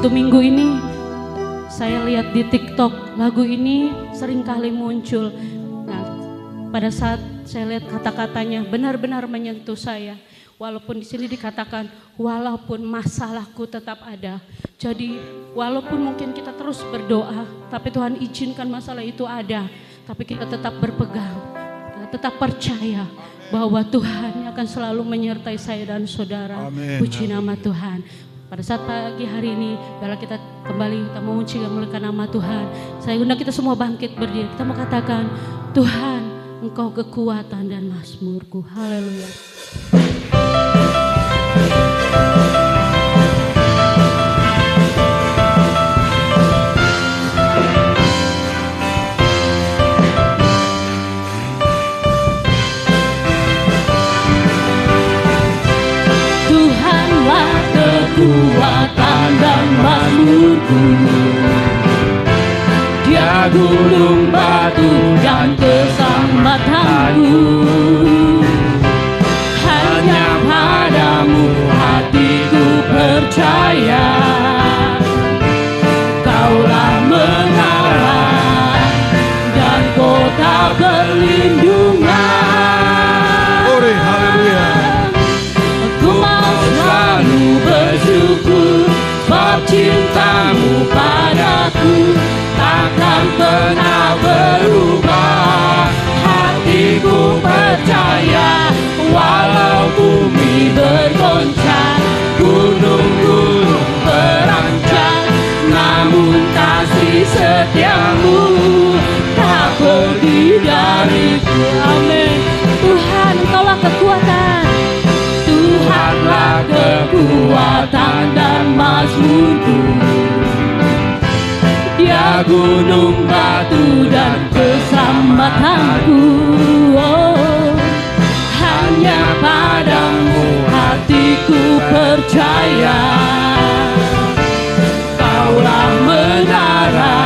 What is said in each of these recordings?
Satu minggu ini saya lihat di TikTok lagu ini sering kali muncul. Nah, pada saat saya lihat kata-katanya benar-benar menyentuh saya. Walaupun di sini dikatakan walaupun masalahku tetap ada. Jadi walaupun mungkin kita terus berdoa, tapi Tuhan izinkan masalah itu ada, tapi kita tetap berpegang, kita tetap percaya bahwa Tuhan akan selalu menyertai saya dan saudara. Amin. Puji nama Tuhan. Pada saat pagi hari ini, biarlah kita kembali kita memuji dan memuliakan nama Tuhan. Saya undang kita semua bangkit berdiri. Kita mau katakan, Tuhan, Engkau kekuatan dan mazmurku. Haleluya. Tuhanlah kekuatan dan mazmurku, Dia gunung batu dan keselamatanku. Hanya padamu hatiku percaya, Kaulah menara dan kota perlindungan. Haleluya. Aku mau selalu bersyukur, sebab cintamu padaku takkan pernah berubah. Hatiku percaya, walau bumi bergoncang, gunung-gunung beranjak, namun kasih setiamu tak pergi dariku. Amin. Tuhan, Engkaulah kekuatan, Tuhanlah kekuatan dan mazmurku, Dia gunung batu dan keselamatanku. Oh, hanya padamu hatiku percaya, Kaulah menara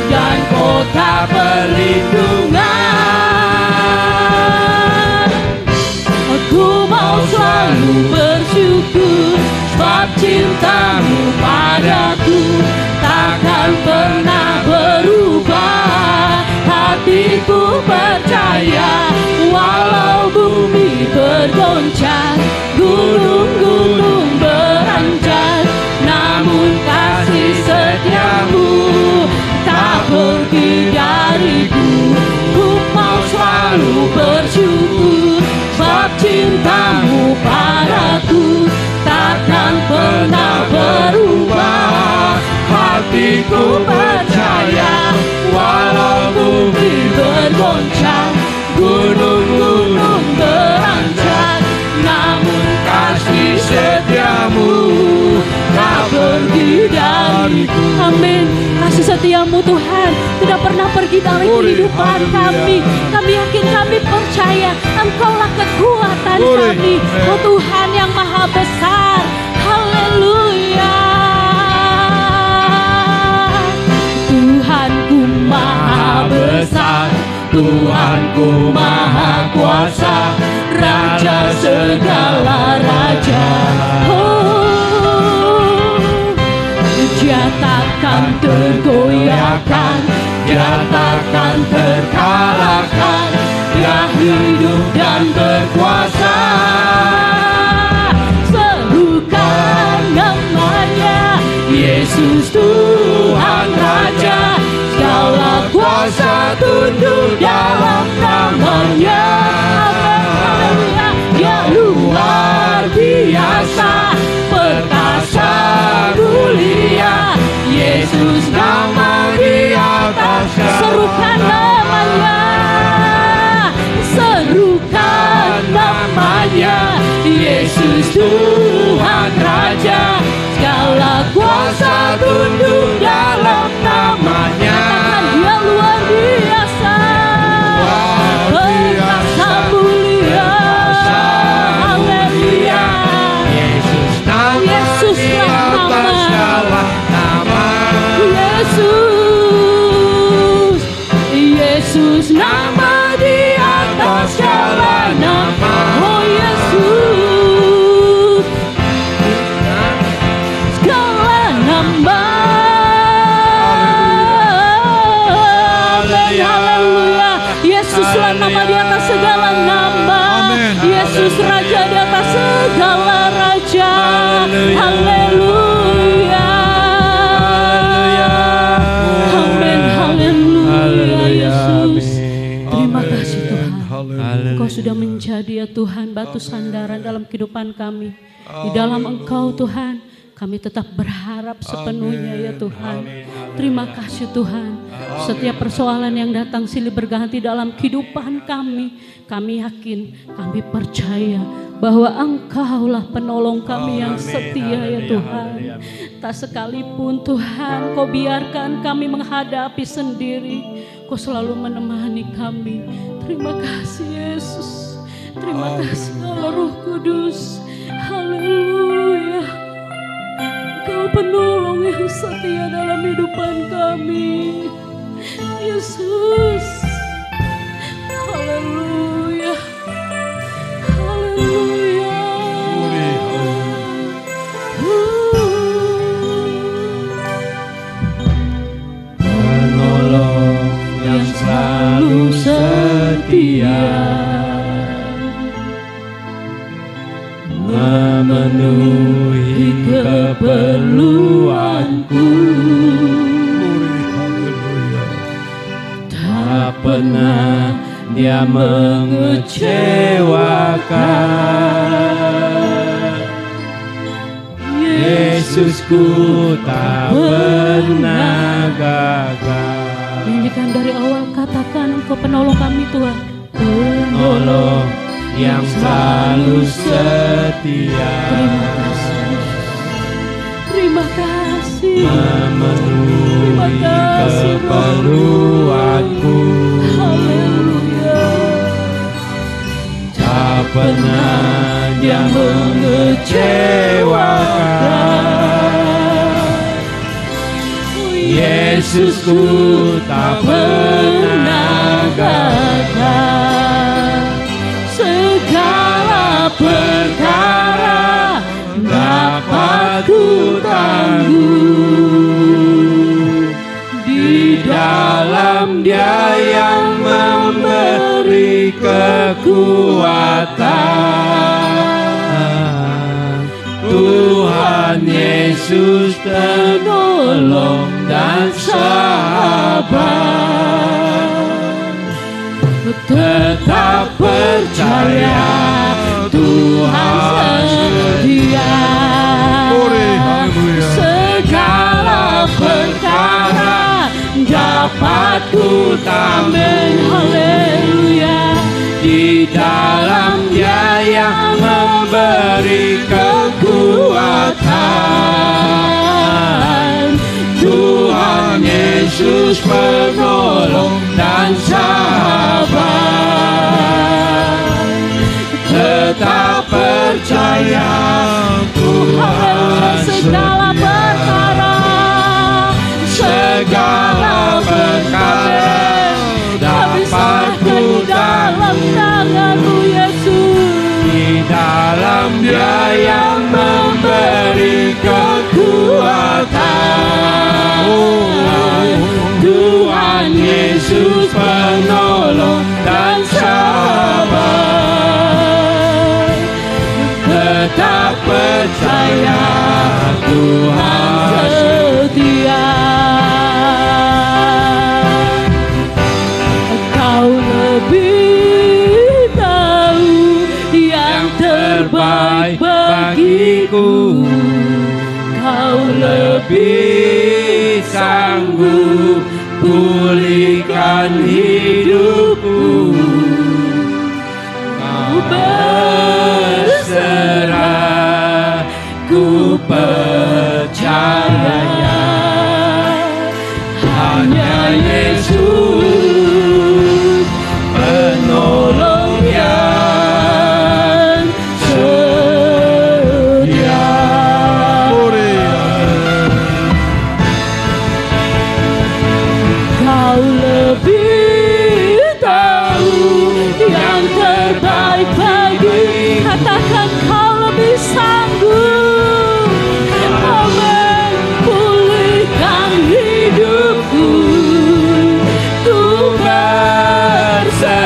dan kota perlindungan. Aku mau selalu bersyukur, sebab cintamu padaku takkan pernah berubah. Hatiku percaya, walau bumi bergoncang, gunung-gunung beranjak, namun kasih setiamu tak pergi dariku. Ku mau selalu bersyukur, sebab cintamu padaku takkan pernah berubah. Hatiku percaya, walau bumi bergoncang, gunung-gunung beranjak, namun kasih setiamu tak pergi dariku. Amin. Kasih setiamu Tuhan tidak pernah pergi dari kehidupan kami. Kami yakin, kami percaya Engkaulah kekuatan kami. Oh Tuhan yang maha besar. Haleluya. Tuhanku maha besar, Tuhanku maha kuasa, Raja segala raja. Oh, Dia takkan tergoyahkan, Dia takkan terkalahkan, Dia hidup dan berkuasa. Serukan namanya, Yesus Tuhan Raja, segala kuasa tunduk dalam namanya. Haleluya. Dia luar biasa, perkasa mulia, Yesus nama di atas. Serukan namanya, Yesuslah nama di atas segala nama. Yesus Raja di atas segala raja. Haleluya. Amin. Haleluya Yesus. Terima kasih Tuhan. Engkau sudah menjadi ya Tuhan batu sandaran dalam kehidupan kami. Di dalam Engkau Tuhan kami tetap berharap sepenuhnya ya Tuhan. Terima kasih Tuhan. Setiap persoalan yang datang silih berganti dalam kehidupan kami. Kami yakin, kami percaya bahwa Engkaulah penolong kami yang setia ya Tuhan. Tak sekalipun Tuhan Kau biarkan kami menghadapi sendiri. Kau selalu menemani kami. Terima kasih Yesus. Terima kasih Allah Roh Kudus. Haleluya. Kau penolong yang setia dalam kehidupan kami. Yesus. Haleluya. Haleluya. Penolong yang selalu setia, memenuhi keperluanku. Tak pernah Dia mengecewakan. Yesusku tak pernah gagal. Nyanyikan dari awal, katakan Engkau penolong kami Tuhan. Penolong yang selalu setia, Terima kasih. Terima kasih. memenuhi Terima kasih, keperluanku. Haleluya. Tak pernah Dia mengecewakan. Yesusku tak pernah gagal. Segala Perkara dapat ku tanggung di dalam Dia yang memberi kekuatan. Tuhan Yesus penolong dan sahabat. Tetap percaya Tuhan setia. Segala perkara dapat ku tanggung. Haleluya. Di dalam Dia yang memberi kekuatan. Tuhan Yesus penolong dan sahabat. Tetap percaya Tuhan Segala perkara, segala perkara dapat ku dalam tangan-Mu Yesus. di dalam Dia yang memberi kekuatan. Tuhan Yesus penolong dan sahabat. Tetap percaya Tuhan Setia. Kau lebih tahu yang terbaik bagiku. Kau lebih sanggup pulihkan hidupku. Kau berserah, ku percaya hanya Yesus penolong yang setia. Kau lebih tahu yang terbaik bagi. Katakan kau lebih sanggup. Amin. Pulihkan hidupku. Ku berserah.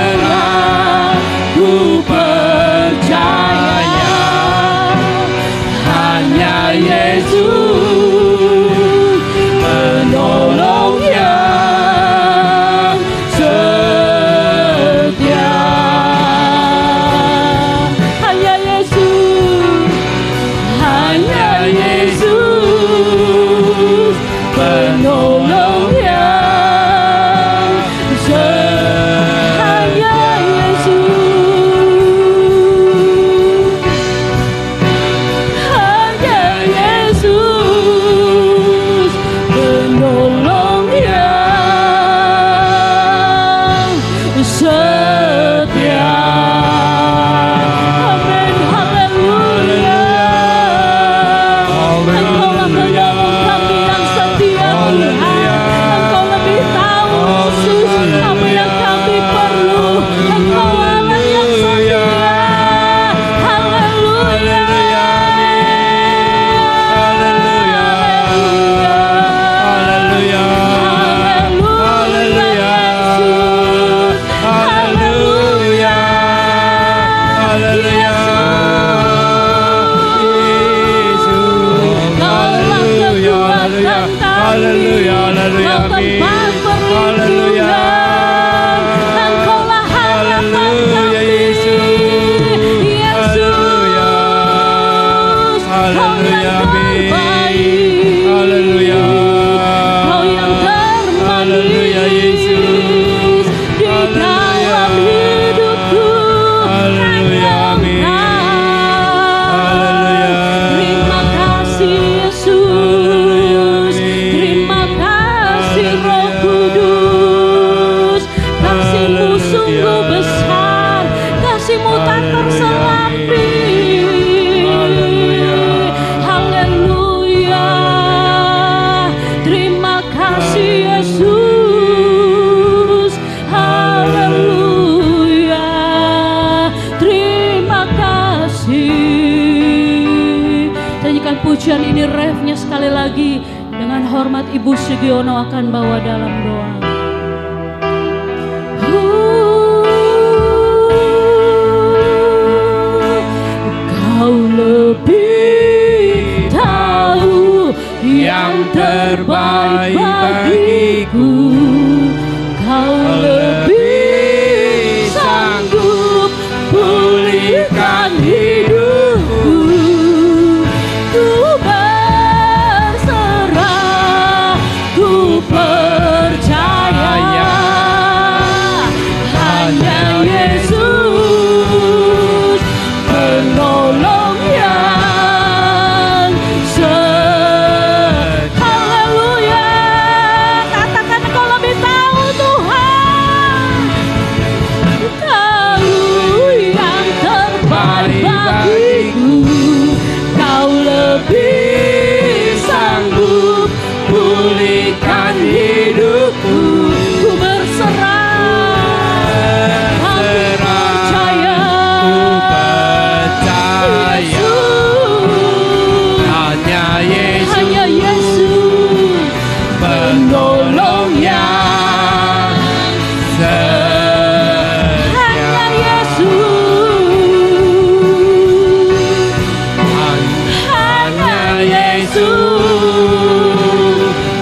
terhormat Ibu Sugiono akan bawa dalam doa. Kau lebih tahu yang terbaik bagiku. Kau lebih sanggup pulihkan hidupku. Ku berserah, ku percaya, hanya Yesus penolong yang haleluya. Katakan kau lebih tahu Tuhan, tahu yang terbaik bagiku. Kau lebih sanggup pulihkan hidupku. Ku berserah, percaya, hanya Yesus penolong yang setia. Hanya Yesus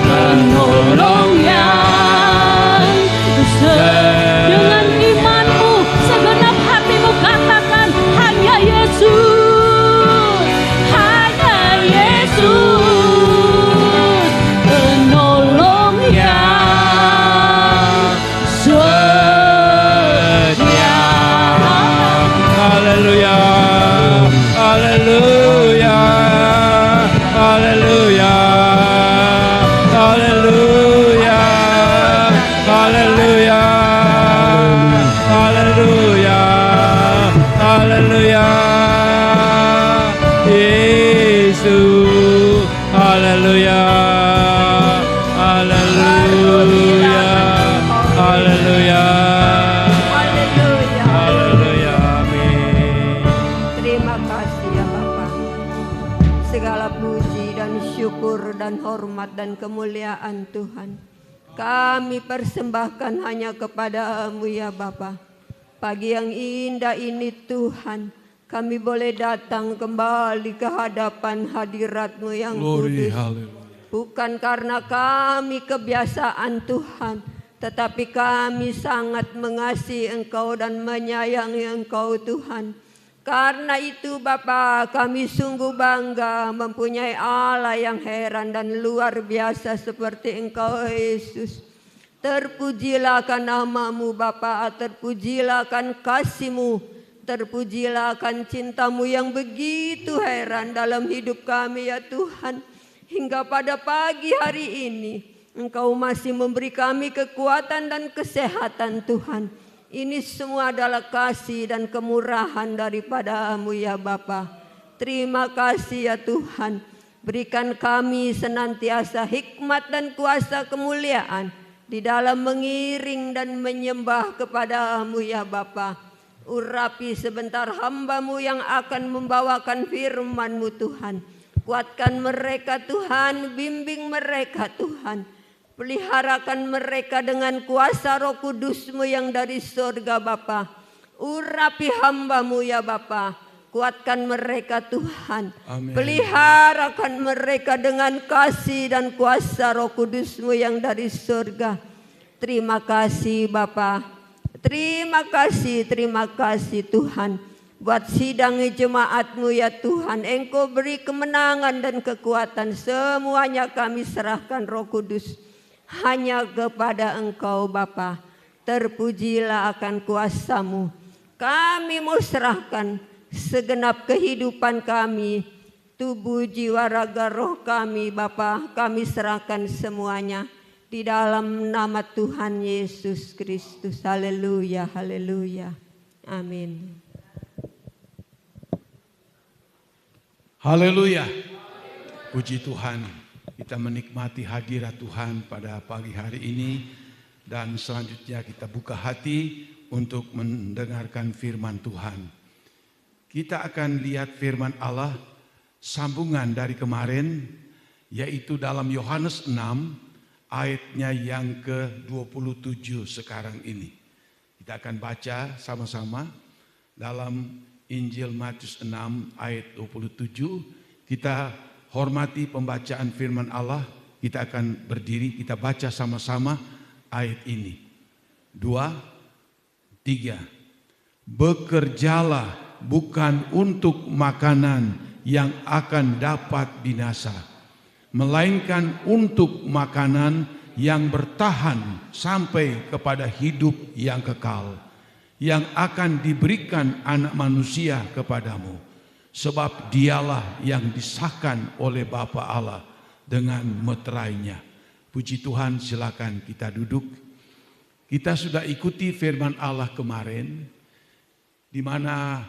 penolong yang setia. Dengan imanmu, segenap hatimu katakan, hanya Yesus, hanya Yesus penolong yang setia. Haleluya, haleluya, haleluya, haleluya, haleluya, haleluya, haleluya, Yesus, haleluya, haleluya, haleluya, haleluya, amin. Terima kasih ya Bapa. Segala puji dan syukur dan hormat dan kemuliaan Tuhan kami persembahkan hanya kepada-Mu ya Bapa. Pagi yang indah ini Tuhan, kami boleh datang kembali ke hadapan hadirat-Mu yang kudus. Bukan karena kami kebiasaan Tuhan, tetapi kami sangat mengasihi Engkau dan menyayangi Engkau Tuhan. Karena itu Bapa, kami sungguh bangga mempunyai Allah yang heran dan luar biasa seperti Engkau Yesus. Terpujilah akan nama-Mu Bapa, terpujilah akan kasih-Mu, terpujilah akan cinta-Mu yang begitu heran dalam hidup kami ya Tuhan. Hingga pada pagi hari ini Engkau masih memberi kami kekuatan dan kesehatan Tuhan. Ini semua adalah kasih dan kemurahan daripada-Mu ya Bapa. Terima kasih ya Tuhan. Berikan kami senantiasa hikmat dan kuasa kemuliaan di dalam mengiring dan menyembah kepada-Mu ya Bapa. Urapi sebentar hamba-Mu yang akan membawakan firman-Mu Tuhan. Kuatkan mereka Tuhan, bimbing mereka Tuhan. Peliharakan mereka dengan kuasa Roh Kudus-Mu yang dari surga Bapa. Urapi hamba-Mu ya Bapa. Kuatkan mereka Tuhan. Amin. Peliharakan mereka dengan kasih dan kuasa Roh Kudus-Mu yang dari surga. Terima kasih Bapa. Terima kasih Tuhan. Buat sidang jemaat-Mu ya Tuhan. Engkau beri kemenangan dan kekuatan. Semuanya kami serahkan Roh Kudus. Hanya kepada Engkau Bapa. Terpujilah akan kuasa-Mu. Kami mau serahkan segenap kehidupan kami, tubuh, jiwa, raga, roh kami Bapa. Kami serahkan semuanya di dalam nama Tuhan Yesus Kristus. Haleluya, haleluya. Amin. Haleluya. Puji Tuhan. Kita menikmati hadirat Tuhan pada pagi hari ini. Dan selanjutnya kita buka hati untuk mendengarkan firman Tuhan. Kita akan lihat firman Allah sambungan dari kemarin yaitu dalam Yohanes 6 ayatnya yang ke-27 sekarang ini. Kita akan baca sama-sama dalam Injil Matius 6 ayat 27. Kita hormati pembacaan firman Allah. Kita akan berdiri, kita baca sama-sama ayat ini. 2, 3. Bekerjalah bukan untuk makanan yang akan dapat binasa, melainkan untuk makanan yang bertahan sampai kepada hidup yang kekal, yang akan diberikan Anak Manusia kepadamu. Sebab dialah yang disahkan oleh Bapa Allah dengan meterainya. Puji Tuhan, silakan kita duduk. Kita sudah ikuti firman Allah kemarin, di mana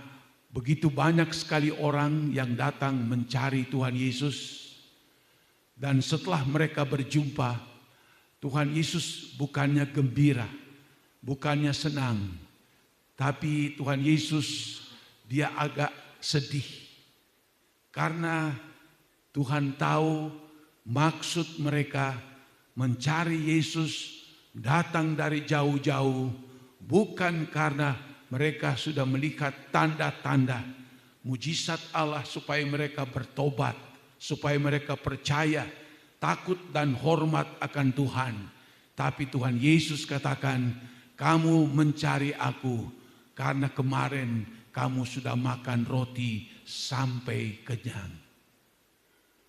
begitu banyak sekali orang yang datang mencari Tuhan Yesus. Dan setelah mereka berjumpa, Tuhan Yesus bukannya gembira, bukannya senang, tapi Tuhan Yesus dia agak sedih. Karena Tuhan tahu maksud mereka mencari Yesus datang dari jauh-jauh, bukan karena mereka sudah melihat tanda-tanda mujizat Allah supaya mereka bertobat, supaya mereka percaya, takut dan hormat akan Tuhan. Tapi Tuhan Yesus katakan, kamu mencari aku karena kemarin kamu sudah makan roti sampai kenyang.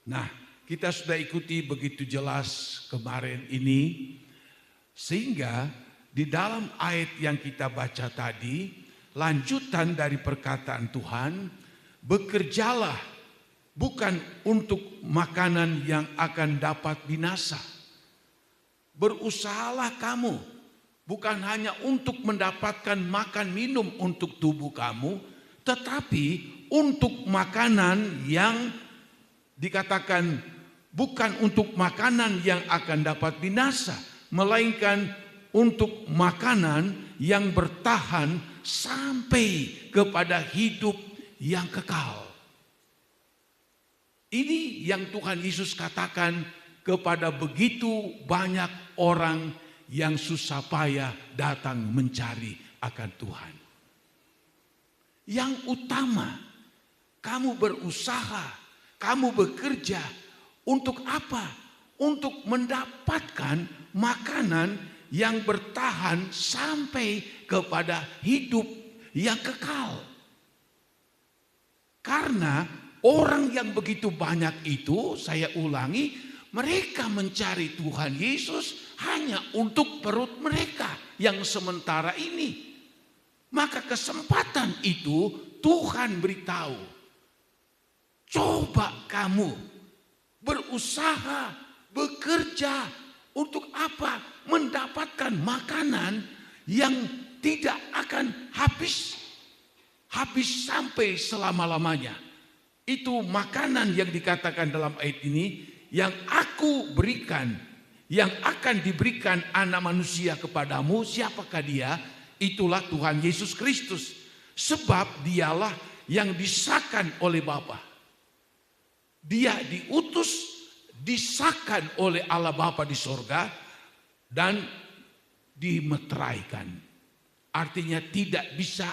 Nah, kita sudah ikuti begitu jelas kemarin ini, sehingga di dalam ayat yang kita baca tadi, lanjutan dari perkataan Tuhan, bekerjalah bukan untuk makanan yang akan dapat binasa. Berusahalah kamu, bukan hanya untuk mendapatkan makan minum untuk tubuh kamu, tetapi untuk makanan yang dikatakan bukan untuk makanan yang akan dapat binasa, melainkan untuk makanan yang bertahan sampai kepada hidup yang kekal. Ini yang Tuhan Yesus katakan kepada begitu banyak orang yang susah payah datang mencari akan Tuhan. Yang utama, kamu berusaha, kamu bekerja untuk apa? Untuk mendapatkan makanan yang bertahan sampai kepada hidup yang kekal. Karena orang yang begitu banyak itu, saya ulangi, mereka mencari Tuhan Yesus hanya untuk perut mereka yang sementara ini. Maka kesempatan itu Tuhan beritahu, coba kamu berusaha, bekerja untuk apa? Mendapatkan makanan yang tidak akan habis sampai selama-lamanya. Itu makanan yang dikatakan dalam ayat ini, yang aku berikan, yang akan diberikan Anak Manusia kepadamu. Siapakah dia? Itulah Tuhan Yesus Kristus. Sebab dialah yang disahkan oleh Bapa. Dia diutus, disahkan oleh Allah Bapa di sorga, dan dimeteraikan. Artinya tidak bisa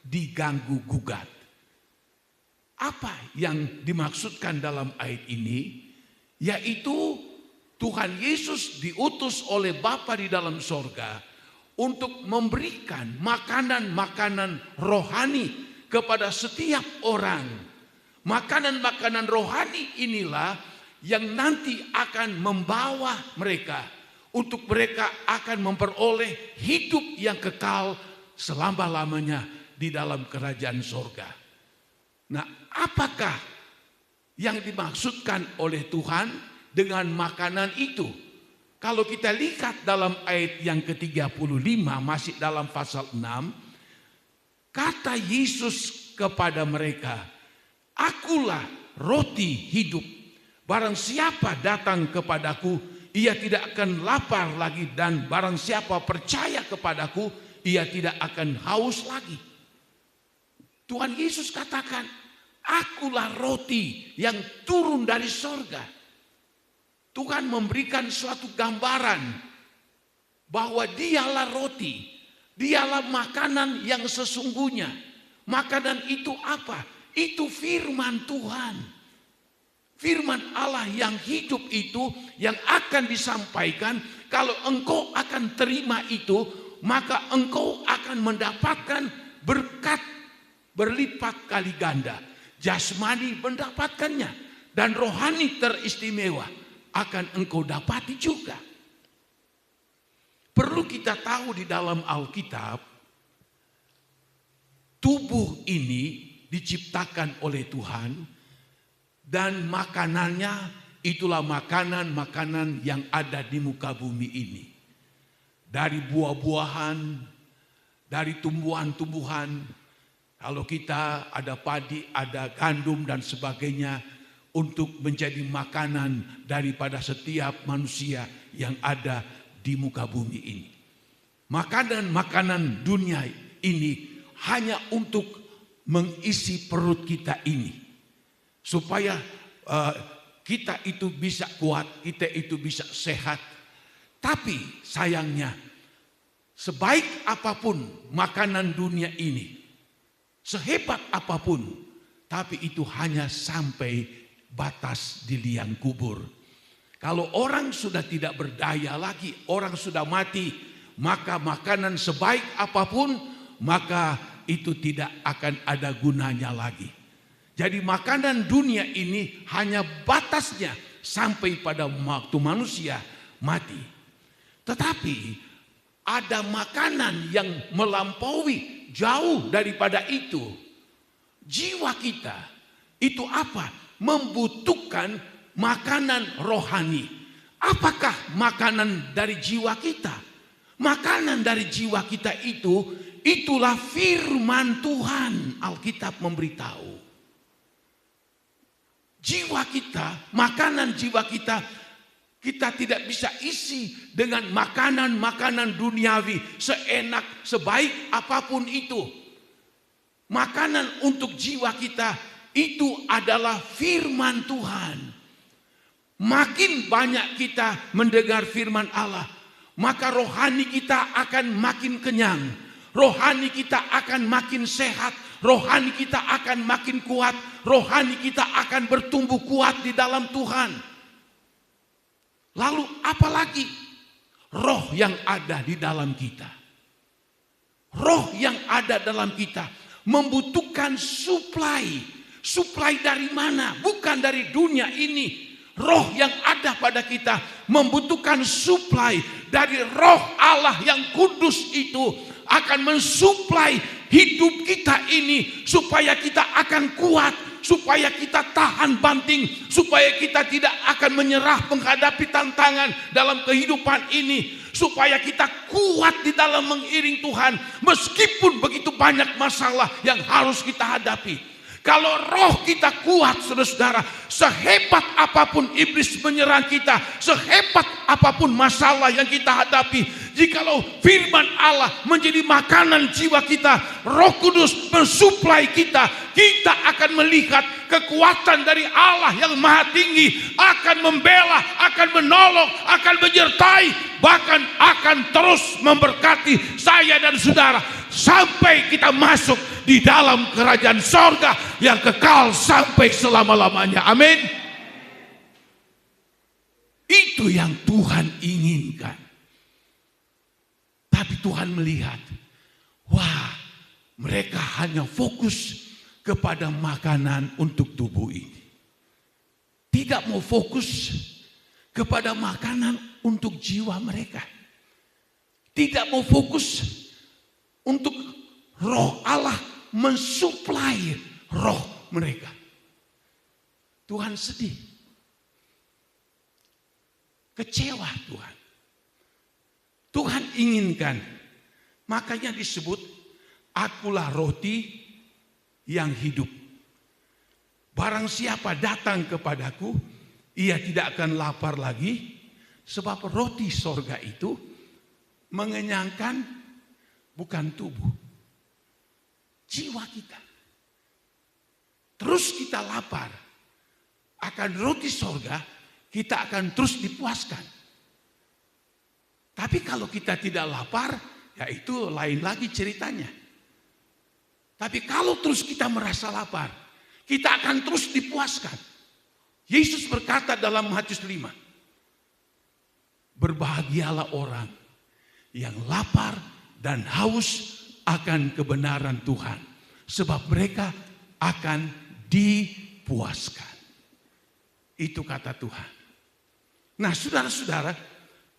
diganggu gugat. Apa yang dimaksudkan dalam ayat ini? Yaitu Tuhan Yesus diutus oleh Bapa di dalam sorga untuk memberikan makanan-makanan rohani kepada setiap orang. Makanan-makanan rohani inilah yang nanti akan membawa mereka, untuk mereka akan memperoleh hidup yang kekal selama-lamanya di dalam kerajaan sorga. Nah, apakah yang dimaksudkan oleh Tuhan dengan makanan itu? Kalau kita lihat dalam ayat yang ke-35, masih dalam pasal 6, kata Yesus kepada mereka, akulah roti hidup. Barang siapa datang kepadaku, ia tidak akan lapar lagi, dan barang siapa percaya kepadaku, ia tidak akan haus lagi. Tuhan Yesus katakan, akulah roti yang turun dari sorga. Tuhan memberikan suatu gambaran bahwa dialah roti, dialah makanan yang sesungguhnya. Makanan itu apa? Itu firman Tuhan. Firman Allah yang hidup itu yang akan disampaikan. Kalau engkau akan terima itu, maka engkau akan mendapatkan berkat berlipat kali ganda. Jasmani mendapatkannya dan rohani teristimewa akan engkau dapati juga. Perlu kita tahu di dalam Alkitab, tubuh ini diciptakan oleh Tuhan dan makanannya itulah makanan-makanan yang ada di muka bumi ini. Dari buah-buahan, dari tumbuhan-tumbuhan. Kalau kita ada padi, ada gandum dan sebagainya untuk menjadi makanan daripada setiap manusia yang ada di muka bumi ini. Makanan-makanan dunia ini hanya untuk mengisi perut kita ini. Supaya kita itu bisa kuat, kita itu bisa sehat. Tapi sayangnya, sebaik apapun makanan dunia ini, sehebat apapun, tapi itu hanya sampai batas di liang kubur. Kalau orang sudah tidak berdaya lagi, orang sudah mati, maka makanan sebaik apapun, maka itu tidak akan ada gunanya lagi. Jadi makanan dunia ini hanya batasnya sampai pada waktu manusia mati. Tetapi ada makanan yang melampaui jauh daripada itu. Jiwa kita itu apa? Membutuhkan makanan rohani. Apakah makanan dari jiwa kita? Makanan dari jiwa kita itu, itulah firman Tuhan. Alkitab memberitahu. Jiwa kita, makanan jiwa kita, kita tidak bisa isi dengan makanan-makanan duniawi seenak, sebaik apapun itu. Makanan untuk jiwa kita itu adalah firman Tuhan. Makin banyak kita mendengar firman Allah, maka rohani kita akan makin kenyang. Rohani kita akan makin sehat. Rohani kita akan makin kuat. Rohani kita akan bertumbuh kuat di dalam Tuhan. Lalu apalagi roh yang ada di dalam kita. Roh yang ada dalam kita membutuhkan suplai. Suplai dari mana? Bukan dari dunia ini. Roh yang ada pada kita membutuhkan suplai dari roh Allah yang kudus itu. Akan mensuplai hidup kita ini supaya kita akan kuat, supaya kita tahan banting, supaya kita tidak akan menyerah menghadapi tantangan dalam kehidupan ini, supaya kita kuat di dalam mengiring Tuhan meskipun begitu banyak masalah yang harus kita hadapi. Kalau roh kita kuat, saudara-saudara, sehebat apapun iblis menyerang kita, sehebat apapun masalah yang kita hadapi, jikalau firman Allah menjadi makanan jiwa kita, Roh Kudus mensuplai kita, kita akan melihat kekuatan dari Allah yang maha tinggi, akan membela, akan menolong, akan menyertai, bahkan akan terus memberkati saya dan saudara sampai kita masuk di dalam kerajaan sorga yang kekal sampai selama-lamanya. Amin. Itu yang Tuhan inginkan. Tapi Tuhan melihat, wah, mereka hanya fokus kepada makanan untuk tubuh ini. Tidak mau fokus kepada makanan untuk jiwa mereka. Tidak mau fokus untuk roh Allah mensuplai roh mereka. Tuhan sedih. Kecewa Tuhan. Tuhan inginkan. Makanya disebut, akulah roti yang hidup. Barang siapa datang kepadaku, ia tidak akan lapar lagi. Sebab roti sorga itu mengenyangkan bukan tubuh, jiwa kita. Terus kita lapar akan roti sorga, kita akan terus dipuaskan. Tapi kalau kita tidak lapar, ya itu lain lagi ceritanya. Tapi kalau terus kita merasa lapar, kita akan terus dipuaskan. Yesus berkata dalam Matius 5, berbahagialah orang yang lapar dan haus akan kebenaran Tuhan, sebab mereka akan dipuaskan. Itu kata Tuhan. Nah, saudara-saudara,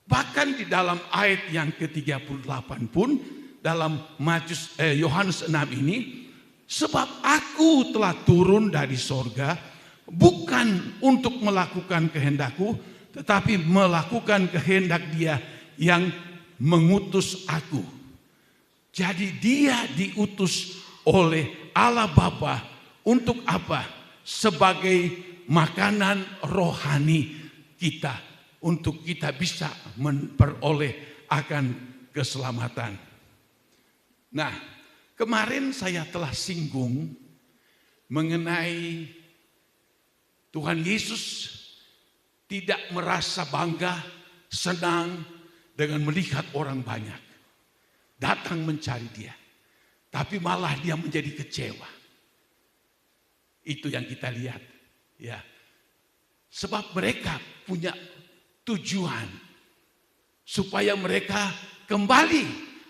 bahkan di dalam ayat yang ke-38 pun dalam Yohanes 6 ini, sebab aku telah turun dari sorga bukan untuk melakukan kehendakku, tetapi melakukan kehendak Dia yang mengutus aku. Jadi Dia diutus oleh Allah Bapa untuk apa? Sebagai makanan rohani kita, untuk kita bisa memperoleh akan keselamatan. Nah, kemarin saya telah singgung mengenai Tuhan Yesus tidak merasa bangga, senang dengan melihat orang banyak datang mencari Dia, tapi malah Dia menjadi kecewa. Itu yang kita lihat, ya. Sebab mereka punya tujuan supaya mereka kembali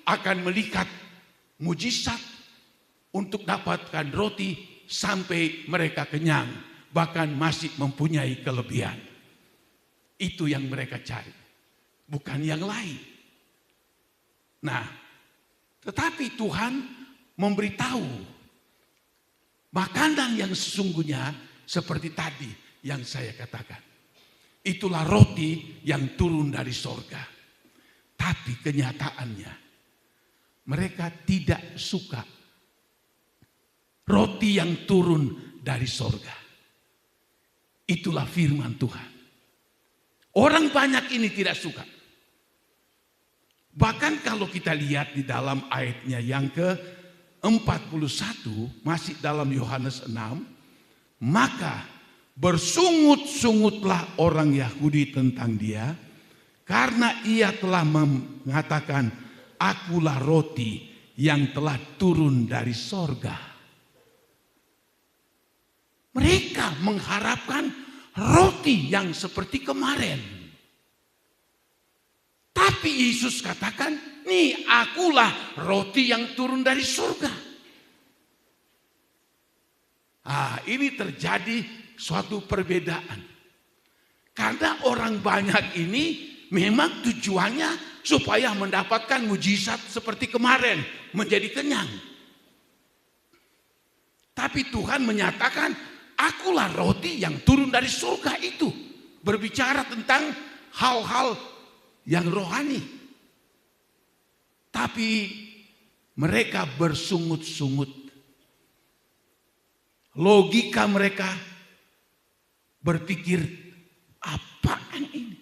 akan melihat mujizat untuk dapatkan roti sampai mereka kenyang, bahkan masih mempunyai kelebihan. Itu yang mereka cari, bukan yang lain. Nah, tetapi Tuhan memberitahu makanan yang sesungguhnya seperti tadi yang saya katakan. Itulah roti yang turun dari sorga. Tapi kenyataannya mereka tidak suka roti yang turun dari sorga. Itulah firman Tuhan. Orang banyak ini tidak suka. Bahkan kalau kita lihat di dalam ayatnya yang ke-41, masih dalam Yohanes 6, maka bersungut-sungutlah orang Yahudi tentang Dia, karena Ia telah mengatakan, akulah roti yang telah turun dari sorga. Mereka mengharapkan roti yang seperti kemarin. Tapi Yesus katakan, nih akulah roti yang turun dari surga. Ini terjadi suatu perbedaan. Karena orang banyak ini memang tujuannya supaya mendapatkan mujizat seperti kemarin, menjadi kenyang. Tapi Tuhan menyatakan, akulah roti yang turun dari surga itu. Berbicara tentang hal-hal yang rohani. Tapi mereka bersungut-sungut. Logika mereka berpikir, apaan ini?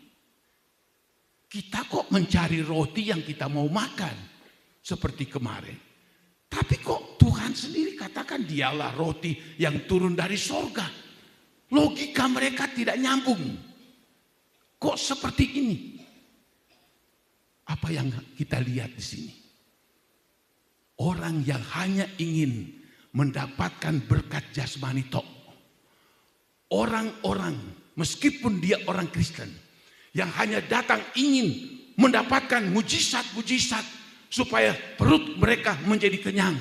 Kita kok mencari roti yang kita mau makan seperti kemarin. Tapi kok Tuhan sendiri katakan Dialah roti yang turun dari sorga. Logika mereka tidak nyambung. Kok seperti ini? Apa yang kita lihat di sini? Orang yang hanya ingin mendapatkan berkat jasmani tok. Orang-orang meskipun dia orang Kristen yang hanya datang ingin mendapatkan mujizat-mujizat supaya perut mereka menjadi kenyang.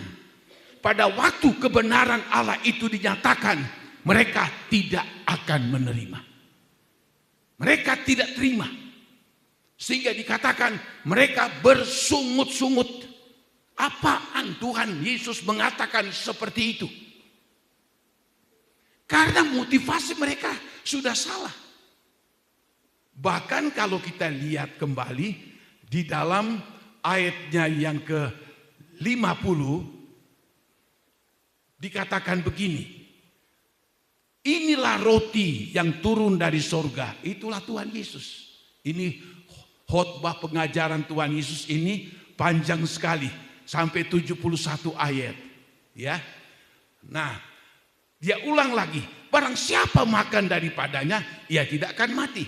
Pada waktu kebenaran Allah itu dinyatakan, mereka tidak akan menerima. Mereka tidak terima. Sehingga dikatakan mereka bersungut-sungut. Apaan Tuhan Yesus mengatakan seperti itu? Karena motivasi mereka sudah salah. Bahkan kalau kita lihat kembali di dalam ayatnya yang ke-50 dikatakan begini. Inilah roti yang turun dari sorga. Itulah Tuhan Yesus. Ini khotbah pengajaran Tuhan Yesus ini panjang sekali. Sampai 71 ayat. Ya. Nah, dia ulang lagi. barang siapa makan daripadanya, ia tidak akan mati.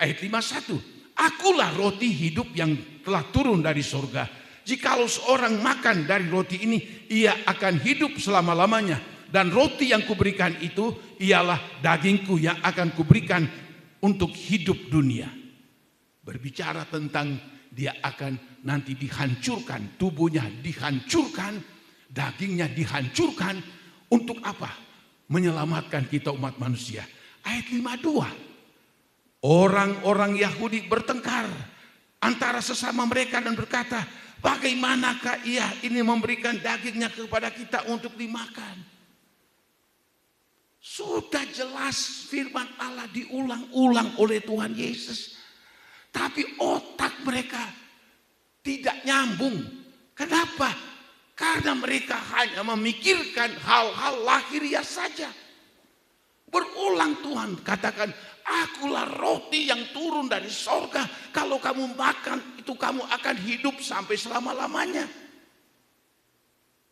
Ayat 51, akulah roti hidup yang telah turun dari surga. Jikalau seorang makan dari roti ini, ia akan hidup selama-lamanya. Dan roti yang kuberikan itu ialah dagingku yang akan kuberikan untuk hidup dunia. Berbicara tentang dia akan nanti dihancurkan, tubuhnya dihancurkan, dagingnya dihancurkan. Untuk apa? Menyelamatkan kita umat manusia. Ayat 52. Orang-orang Yahudi bertengkar antara sesama mereka dan berkata, bagaimanakah ia ini memberikan dagingnya kepada kita untuk dimakan? Sudah jelas firman Allah diulang-ulang oleh Tuhan Yesus. Tapi otak mereka tidak nyambung. Kenapa? Karena mereka hanya memikirkan hal-hal lahiriah saja. Berulang Tuhan katakan, akulah roti yang turun dari sorga. Kalau kamu makan itu kamu akan hidup sampai selama-lamanya.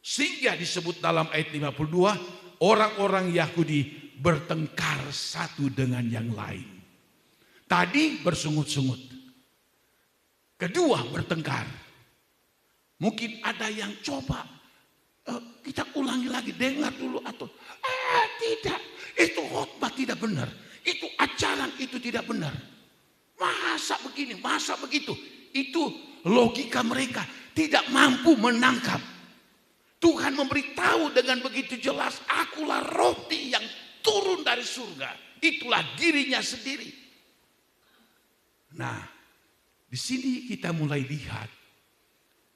Sehingga disebut dalam ayat 52, orang-orang Yahudi bertengkar satu dengan yang lain. Tadi bersungut-sungut. Kedua bertengkar. Mungkin ada yang coba. Kita ulangi lagi, dengar dulu atau tidak. Itu khotbah tidak benar. Itu ajaran itu tidak benar. Masa begini, masa begitu. Itu logika mereka tidak mampu menangkap. Tuhan memberitahu dengan begitu jelas, akulah roti yang turun dari surga. Itulah dirinya sendiri. Nah, di sini kita mulai lihat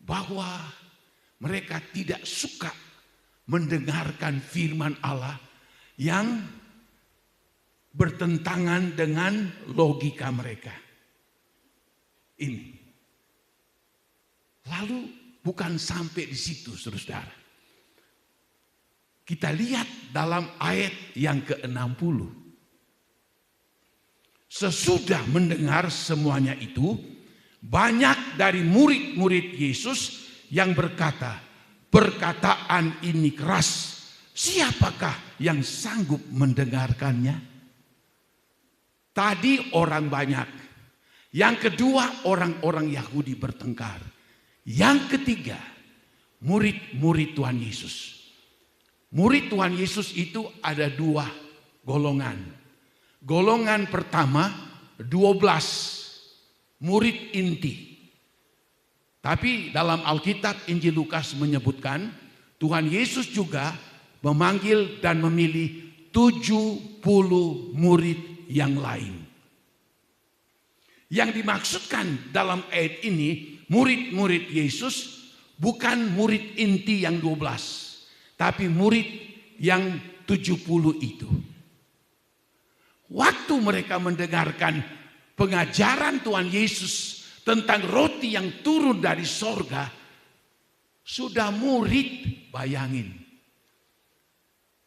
bahwa mereka tidak suka mendengarkan firman Allah yang bertentangan dengan logika mereka. Ini. Lalu bukan sampai di situ, saudara. Kita lihat dalam ayat yang ke-60. Sesudah mendengar semuanya itu, banyak dari murid-murid Yesus yang berkata, perkataan ini keras. Siapakah yang sanggup mendengarkannya? Tadi orang banyak. Yang kedua, orang-orang Yahudi bertengkar. Yang ketiga, murid-murid Tuhan Yesus. Murid Tuhan Yesus itu ada dua golongan. Golongan pertama 12 murid inti. Tapi dalam Alkitab Injil Lukas menyebutkan Tuhan Yesus juga memanggil dan memilih 70 murid yang lain. Yang dimaksudkan dalam ayat ini, murid-murid Yesus bukan murid inti yang 12, tapi murid yang 70 itu. Waktu mereka mendengarkan pengajaran Tuhan Yesus tentang roti yang turun dari sorga, sudah murid, bayangin.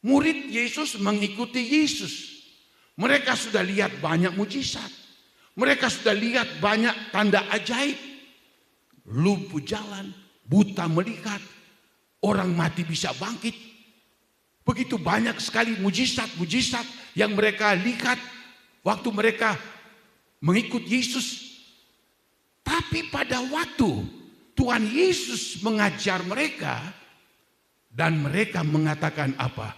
Murid Yesus mengikuti Yesus. Mereka sudah lihat banyak mujizat. Mereka sudah lihat banyak tanda ajaib. Lumpuh jalan, buta melihat, orang mati bisa bangkit. Begitu banyak sekali mujizat-mujizat yang mereka lihat waktu mereka mengikut Yesus. Tapi pada waktu Tuhan Yesus mengajar mereka dan mereka mengatakan apa?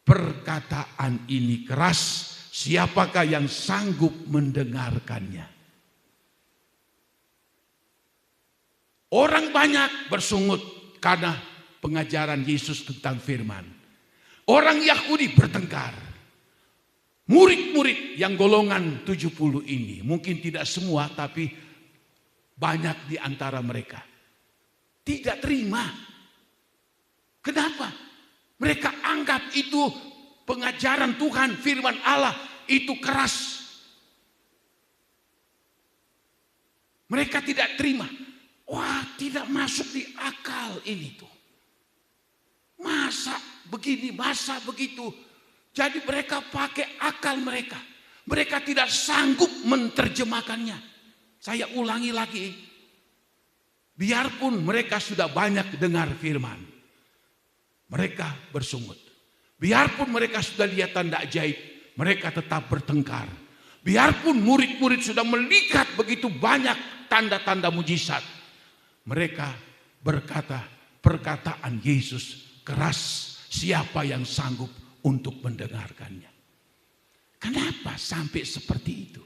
Perkataan ini keras. Siapakah yang sanggup mendengarkannya? Orang banyak bersungut karena pengajaran Yesus tentang firman. Orang Yahudi bertengkar. Murid-murid yang golongan 70 ini, mungkin tidak semua tapi banyak di antara mereka tidak terima. Kenapa? Mereka anggap itu pengajaran Tuhan, firman Allah itu keras. Mereka tidak terima. Wah, tidak masuk di akal ini tuh. Masa begini, masa begitu. Jadi mereka pakai akal mereka. Mereka tidak sanggup menerjemahkannya. Saya ulangi lagi. Biarpun mereka sudah banyak dengar firman, mereka bersungut. Biarpun mereka sudah lihat tanda ajaib, mereka tetap bertengkar. Biarpun murid-murid sudah melihat begitu banyak tanda-tanda mujizat, mereka berkata, perkataan Yesus keras, siapa yang sanggup untuk mendengarkannya? Kenapa sampai seperti itu?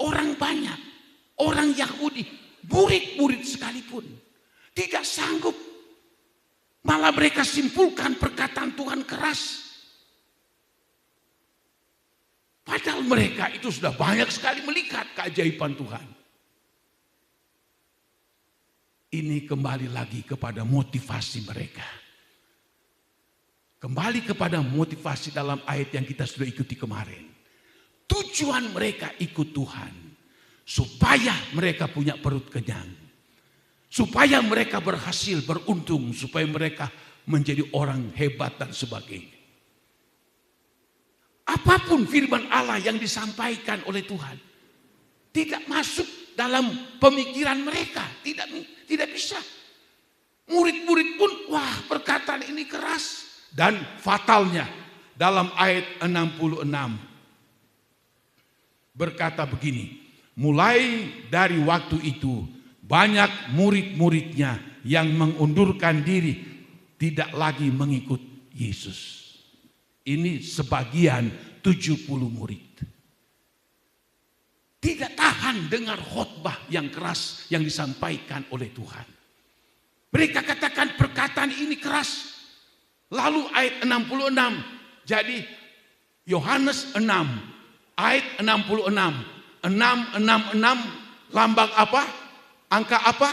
Orang banyak, orang Yahudi, murid-murid sekalipun tidak sanggup. Malah mereka simpulkan perkataan Tuhan keras. Padahal mereka itu sudah banyak sekali melihat keajaiban Tuhan. Ini kembali lagi kepada motivasi mereka. Kembali kepada motivasi dalam ayat yang kita sudah ikuti kemarin. Tujuan mereka ikut Tuhan supaya mereka punya perut kenyang. Supaya mereka berhasil, beruntung, supaya mereka menjadi orang hebat dan sebagainya. Apapun firman Allah yang disampaikan oleh Tuhan tidak masuk dalam pemikiran mereka, tidak bisa. Murid-murid pun, wah, perkataan ini keras. Dan fatalnya dalam ayat 66 berkata begini, mulai dari waktu itu banyak murid-muridnya yang mengundurkan diri, tidak lagi mengikut Yesus. Ini sebagian 70 murid. Tidak tahan dengar khotbah yang keras yang disampaikan oleh Tuhan. Mereka katakan perkataan ini keras. Lalu ayat 66. Jadi Yohanes 6 ayat 66. 666 lambang apa? Angka apa?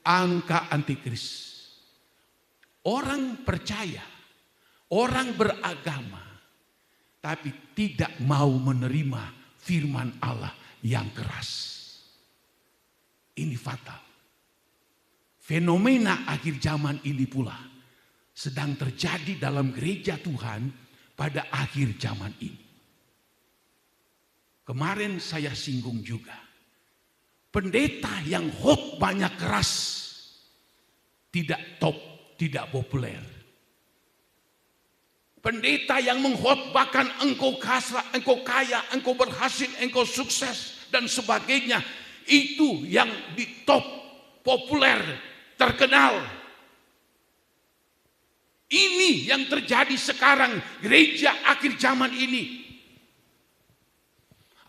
Angka antikris. Orang percaya, orang beragama, tapi tidak mau menerima firman Allah yang keras. Ini fatal. Fenomena akhir zaman ini pula sedang terjadi dalam gereja Tuhan pada akhir zaman ini. Kemarin saya singgung juga. Pendeta yang khotbahnya keras tidak top, tidak populer. Pendeta yang mengkhotbahkan engkau kaya, engkau berhasil, engkau sukses dan sebagainya, itu yang di top, populer, terkenal. Ini yang terjadi sekarang gereja akhir zaman ini.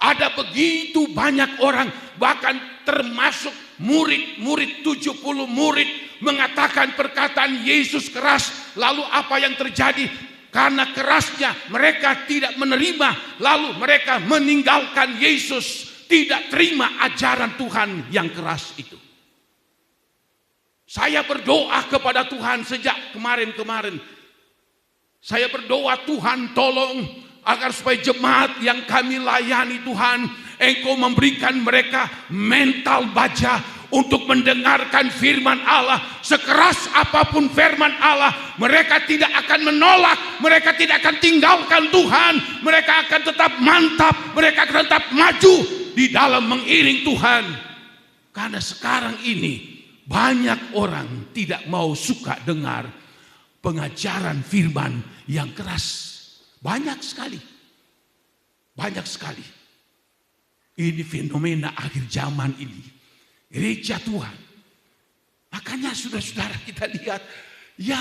Ada begitu banyak orang, bahkan termasuk murid-murid 70 murid mengatakan perkataan Yesus keras. Lalu apa yang terjadi? Karena kerasnya mereka tidak menerima, lalu mereka meninggalkan Yesus, tidak terima ajaran Tuhan yang keras itu. Saya berdoa kepada Tuhan sejak kemarin-kemarin. Saya berdoa, Tuhan tolong agar supaya jemaat yang kami layani Tuhan, Engkau memberikan mereka mental baja untuk mendengarkan firman Allah. Sekeras apapun firman Allah, mereka tidak akan menolak, mereka tidak akan tinggalkan Tuhan, mereka akan tetap mantap, mereka akan tetap maju di dalam mengiring Tuhan. Karena sekarang ini banyak orang tidak mau suka dengar pengajaran firman yang keras. Banyak sekali. Banyak sekali. Ini fenomena akhir zaman ini. Gereja Tuhan. Makanya saudara-saudara kita lihat. Ya,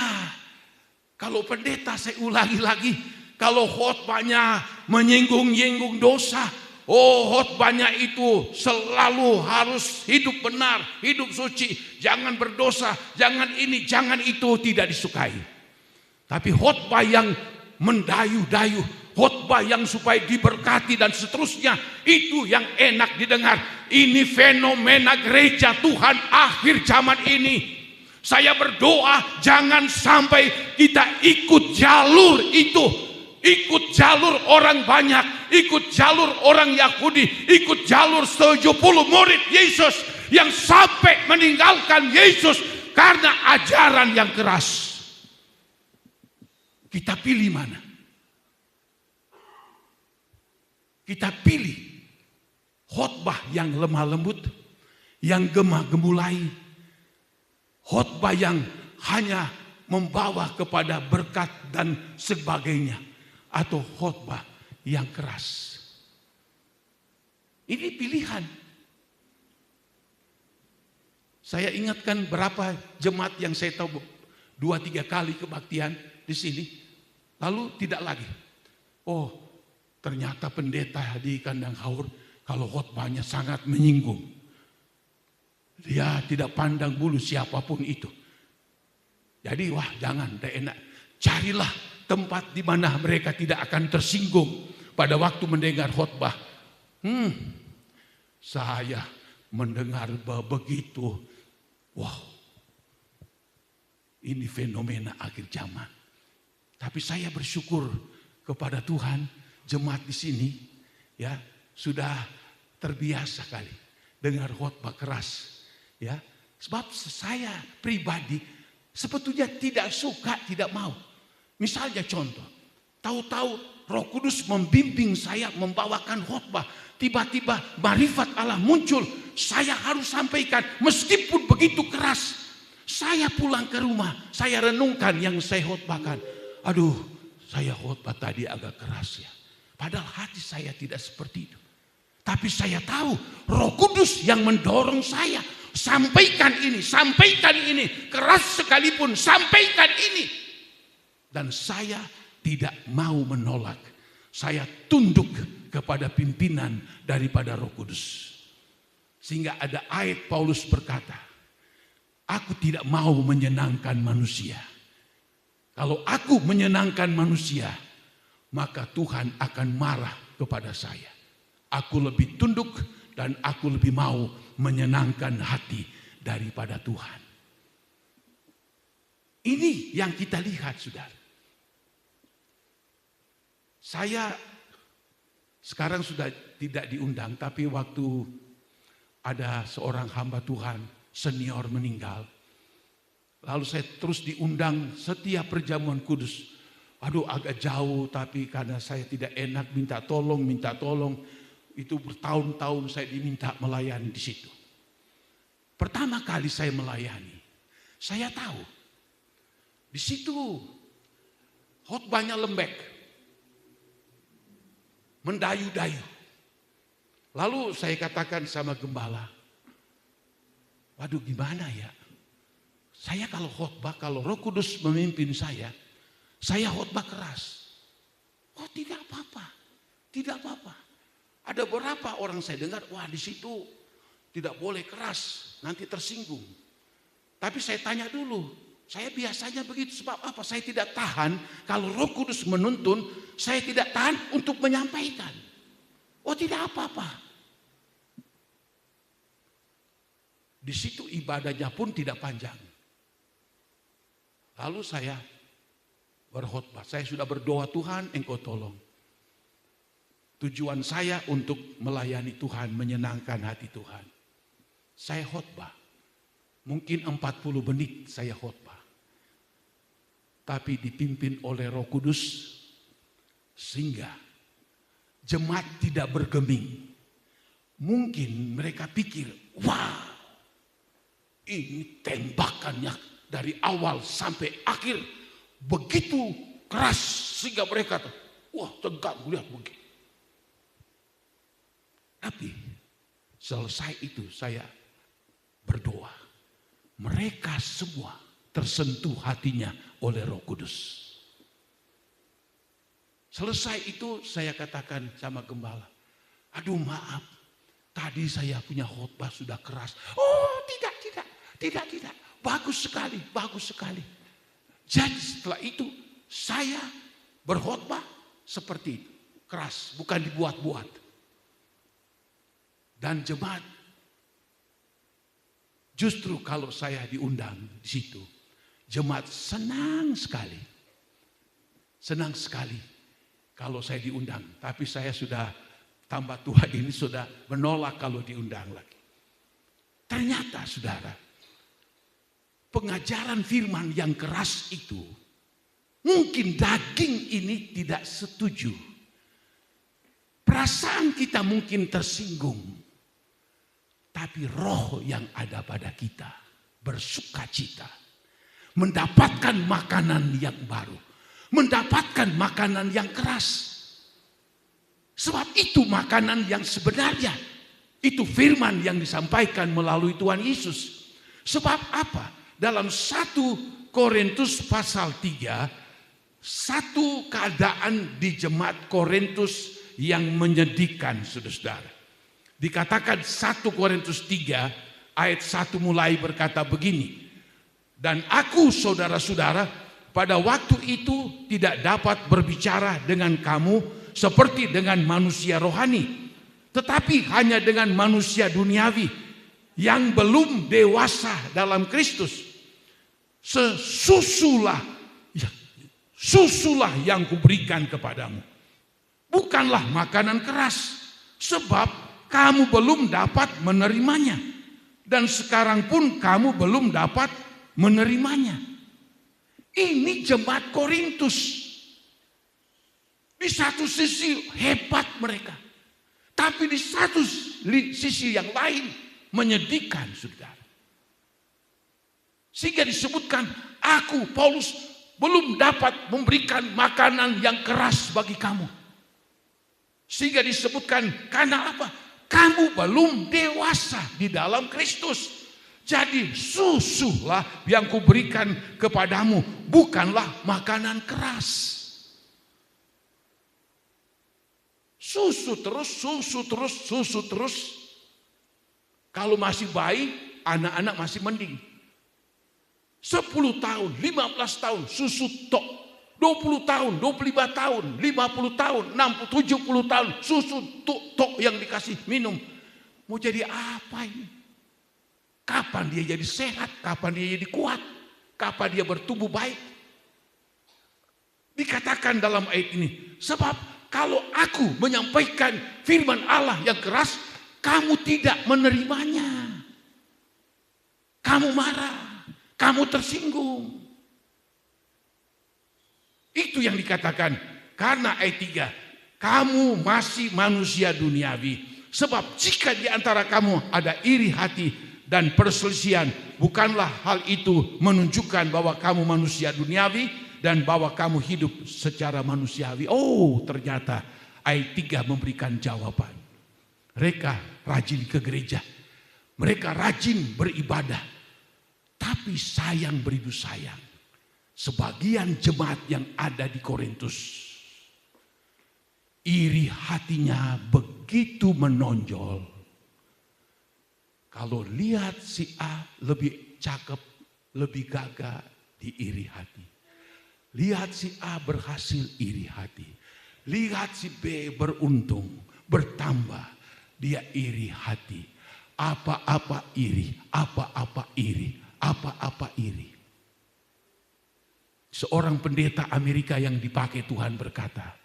kalau pendeta, saya ulangi lagi. Kalau khotbahnya menyinggung-nyinggung dosa. Oh, khotbahnya itu selalu harus hidup benar, hidup suci. Jangan berdosa, jangan ini, jangan itu, tidak disukai. Tapi khotbah yang mendayu-dayu, khotbah yang supaya diberkati dan seterusnya, itu yang enak didengar. Ini fenomena gereja Tuhan akhir zaman ini. Saya berdoa jangan sampai kita ikut jalur itu, ikut jalur orang banyak, ikut jalur orang Yahudi, ikut jalur 70 murid Yesus yang sampai meninggalkan Yesus karena ajaran yang keras. Kita pilih mana? Kita pilih khotbah yang lemah lembut, yang gemah gemulai, khotbah yang hanya membawa kepada berkat dan sebagainya, atau khotbah yang keras. Ini pilihan. Saya ingatkan berapa jemaat yang saya tahu 2-3 kali kebaktian di sini, lalu tidak lagi. Oh, ternyata pendeta di Kandang Haur kalau khotbahnya sangat menyinggung. Dia tidak pandang bulu siapapun itu. Jadi wah jangan, tidak enak. Carilah tempat di mana mereka tidak akan tersinggung pada waktu mendengar khotbah. Saya mendengar begitu. Wow, ini fenomena akhir zaman. Tapi saya bersyukur kepada Tuhan, jemaat di sini ya sudah terbiasa kali dengar khotbah keras, ya. Sebab saya pribadi sebetulnya tidak suka, tidak mau. Misalnya contoh, tahu-tahu Roh Kudus membimbing saya membawakan khotbah, tiba-tiba marifat Allah muncul, saya harus sampaikan meskipun begitu keras. Saya pulang ke rumah, saya renungkan yang saya khotbahkan. Aduh, saya khotbah tadi agak keras ya. Padahal hati saya tidak seperti itu. Tapi saya tahu Roh Kudus yang mendorong saya. Sampaikan ini, keras sekalipun sampaikan ini. Dan saya tidak mau menolak. Saya tunduk kepada pimpinan daripada Roh Kudus. Sehingga ada ayat Paulus berkata, aku tidak mau menyenangkan manusia. Kalau aku menyenangkan manusia, maka Tuhan akan marah kepada saya. Aku lebih tunduk dan aku lebih mau menyenangkan hati daripada Tuhan. Ini yang kita lihat, saudara. Saya sekarang sudah tidak diundang, tapi waktu ada seorang hamba Tuhan senior meninggal, lalu saya terus diundang setiap perjamuan kudus. Aduh agak jauh, tapi karena saya tidak enak minta tolong. Itu bertahun-tahun saya diminta melayani di situ. Pertama kali saya melayani, saya tahu di situ khotbahnya lembek, mendayu-dayu. Lalu saya katakan sama gembala, waduh gimana ya? Saya kalau khotbah, kalau Roh Kudus memimpin saya khotbah keras. Oh tidak apa-apa, tidak apa-apa. Ada beberapa orang saya dengar, wah di situ tidak boleh keras, nanti tersinggung. Tapi saya tanya dulu, saya biasanya begitu, sebab apa? Saya tidak tahan, kalau Roh Kudus menuntun, saya tidak tahan untuk menyampaikan. Oh tidak apa-apa. Di situ ibadahnya pun tidak panjang. Lalu saya berkhotbah, saya sudah berdoa, Tuhan Engkau tolong. Tujuan saya untuk melayani Tuhan, menyenangkan hati Tuhan. Saya khotbah, mungkin 40 menit saya khotbah. Tapi dipimpin oleh Roh Kudus, sehingga jemaat tidak bergeming. Mungkin mereka pikir, wah ini tembakannya dari awal sampai akhir begitu keras sehingga mereka wah tegak lihat begitu. Tapi selesai itu saya berdoa. Mereka semua tersentuh hatinya oleh Roh Kudus. Selesai itu saya katakan sama gembala, aduh maaf, tadi saya punya khotbah sudah keras. Oh tidak. Bagus sekali. Jadi setelah itu saya berkhotbah seperti itu. Keras, bukan dibuat-buat. Dan jemaat, justru kalau saya diundang di situ, jemaat senang sekali. Senang sekali kalau saya diundang. Tapi saya sudah tambah tua ini sudah menolak kalau diundang lagi. Ternyata saudara, pengajaran firman yang keras itu, mungkin daging ini tidak setuju. Perasaan kita mungkin tersinggung. Tapi roh yang ada pada kita bersukacita. mendapatkan makanan yang baru, mendapatkan makanan yang keras. Sebab itu makanan yang sebenarnya, itu firman yang disampaikan melalui Tuhan Yesus. Sebab apa? Dalam 1 Korintus pasal 3, satu keadaan di jemaat Korintus yang menyedihkan, saudara-saudara. Dikatakan 1 Korintus 3 ayat 1 mulai berkata begini. Dan aku, saudara-saudara, pada waktu itu tidak dapat berbicara dengan kamu seperti dengan manusia rohani, tetapi hanya dengan manusia duniawi yang belum dewasa dalam Kristus. Susulah yang kuberikan kepadamu, bukanlah makanan keras, sebab kamu belum dapat menerimanya, dan sekarang pun kamu belum dapat menerimanya. Ini jemaat Korintus. Di satu sisi hebat mereka, tapi di satu sisi yang lain menyedihkan, saudara. Sehingga disebutkan, aku Paulus belum dapat memberikan makanan yang keras bagi kamu. Sehingga disebutkan, karena apa? Kamu belum dewasa di dalam Kristus. Jadi susulah yang kuberikan kepadamu, bukanlah makanan keras. Susu terus. Kalau masih bayi, anak-anak masih mending. 10 tahun, 15 tahun, susu tok. 20 tahun, 25 tahun, 50 tahun, 60, 70 tahun, susu tok yang dikasih minum. Mau jadi apa ini? Kapan dia jadi sehat? Kapan dia jadi kuat? Kapan dia bertumbuh baik? Dikatakan dalam ayat ini, sebab kalau aku menyampaikan firman Allah yang keras, kamu tidak menerimanya. Kamu marah, kamu tersinggung. Itu yang dikatakan, karena ayat 3, kamu masih manusia duniawi. Sebab jika di antara kamu ada iri hati dan perselisihan, bukanlah hal itu menunjukkan bahwa kamu manusia duniawi dan bahwa kamu hidup secara manusiawi. Oh, ternyata ayat 3 memberikan jawaban. Mereka rajin ke gereja, mereka rajin beribadah, tapi sayang beribu sayang, sebagian jemaat yang ada di Korintus, iri hatinya begitu menonjol. Kalau lihat si A lebih cakep, lebih gagah, diiri hati. Lihat si A berhasil, iri hati. Lihat si B beruntung, bertambah, dia iri hati. Apa-apa iri, apa-apa iri, apa-apa iri. Seorang pendeta Amerika yang dipakai Tuhan berkata,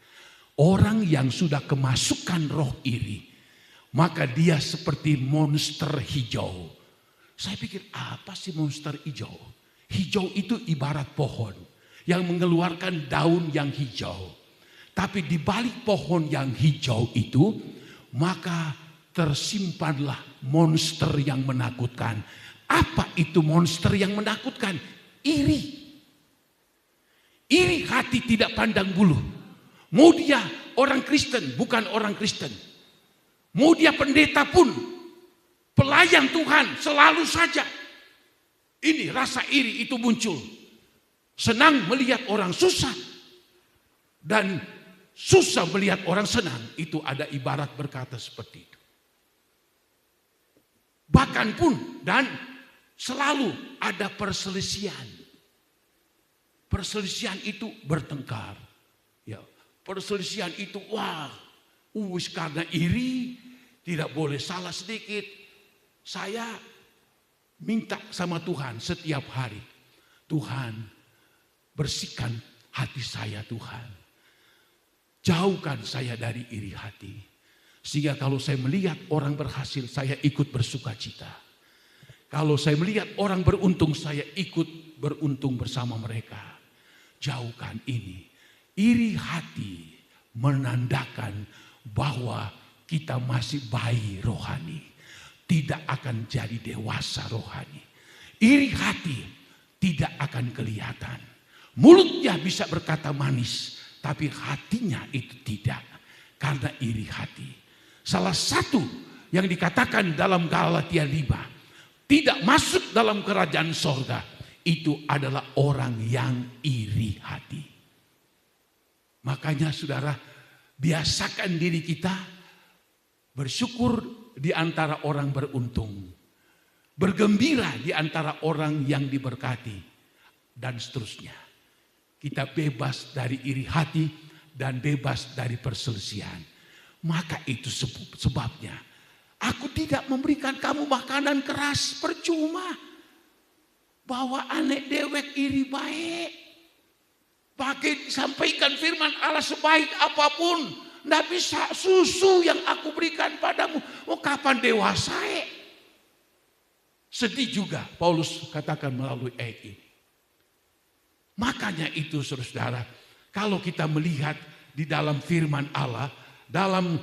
orang yang sudah kemasukan roh iri, maka dia seperti monster hijau. Saya pikir, apa sih monster hijau? Hijau itu ibarat pohon yang mengeluarkan daun yang hijau. Tapi di balik pohon yang hijau itu, maka tersimpanlah monster yang menakutkan. Apa itu monster yang menakutkan? Iri. Iri hati tidak pandang bulu. Mau dia orang Kristen, bukan orang Kristen. Mau dia pendeta pun, pelayan Tuhan, selalu saja. Ini rasa iri itu muncul. Senang melihat orang susah dan susah melihat orang senang. Itu ada ibarat berkata seperti itu. Bahkan pun dan selalu ada perselisihan. Perselisihan itu bertengkar. Ya, perselisihan itu karena iri tidak boleh salah sedikit. Saya minta sama Tuhan setiap hari, Tuhan, bersihkan hati saya Tuhan. Jauhkan saya dari iri hati. Sehingga kalau saya melihat orang berhasil, saya ikut bersuka cita. Kalau saya melihat orang beruntung, saya ikut beruntung bersama mereka. Jauhkan ini. Iri hati menandakan bahwa kita masih bayi rohani. Tidak akan jadi dewasa rohani. Iri hati tidak akan kelihatan. Mulutnya bisa berkata manis, tapi hatinya itu tidak, karena iri hati. Salah satu yang dikatakan dalam Galatia 5, tidak masuk dalam kerajaan sorga, itu adalah orang yang iri hati. Makanya saudara, biasakan diri kita bersyukur di antara orang beruntung, bergembira di antara orang yang diberkati, dan seterusnya. Kita bebas dari iri hati dan bebas dari perselisihan. Maka itu sebabnya aku tidak memberikan kamu makanan keras, percuma. Bawa anek dewek iri baik. Pakai sampaikan firman Allah sebaik apapun. Tidak bisa susu yang aku berikan padamu. Oh, kapan dewasa? Sedih juga Paulus katakan melalui ayat ini. Makanya itu saudara, kalau kita melihat di dalam firman Allah, dalam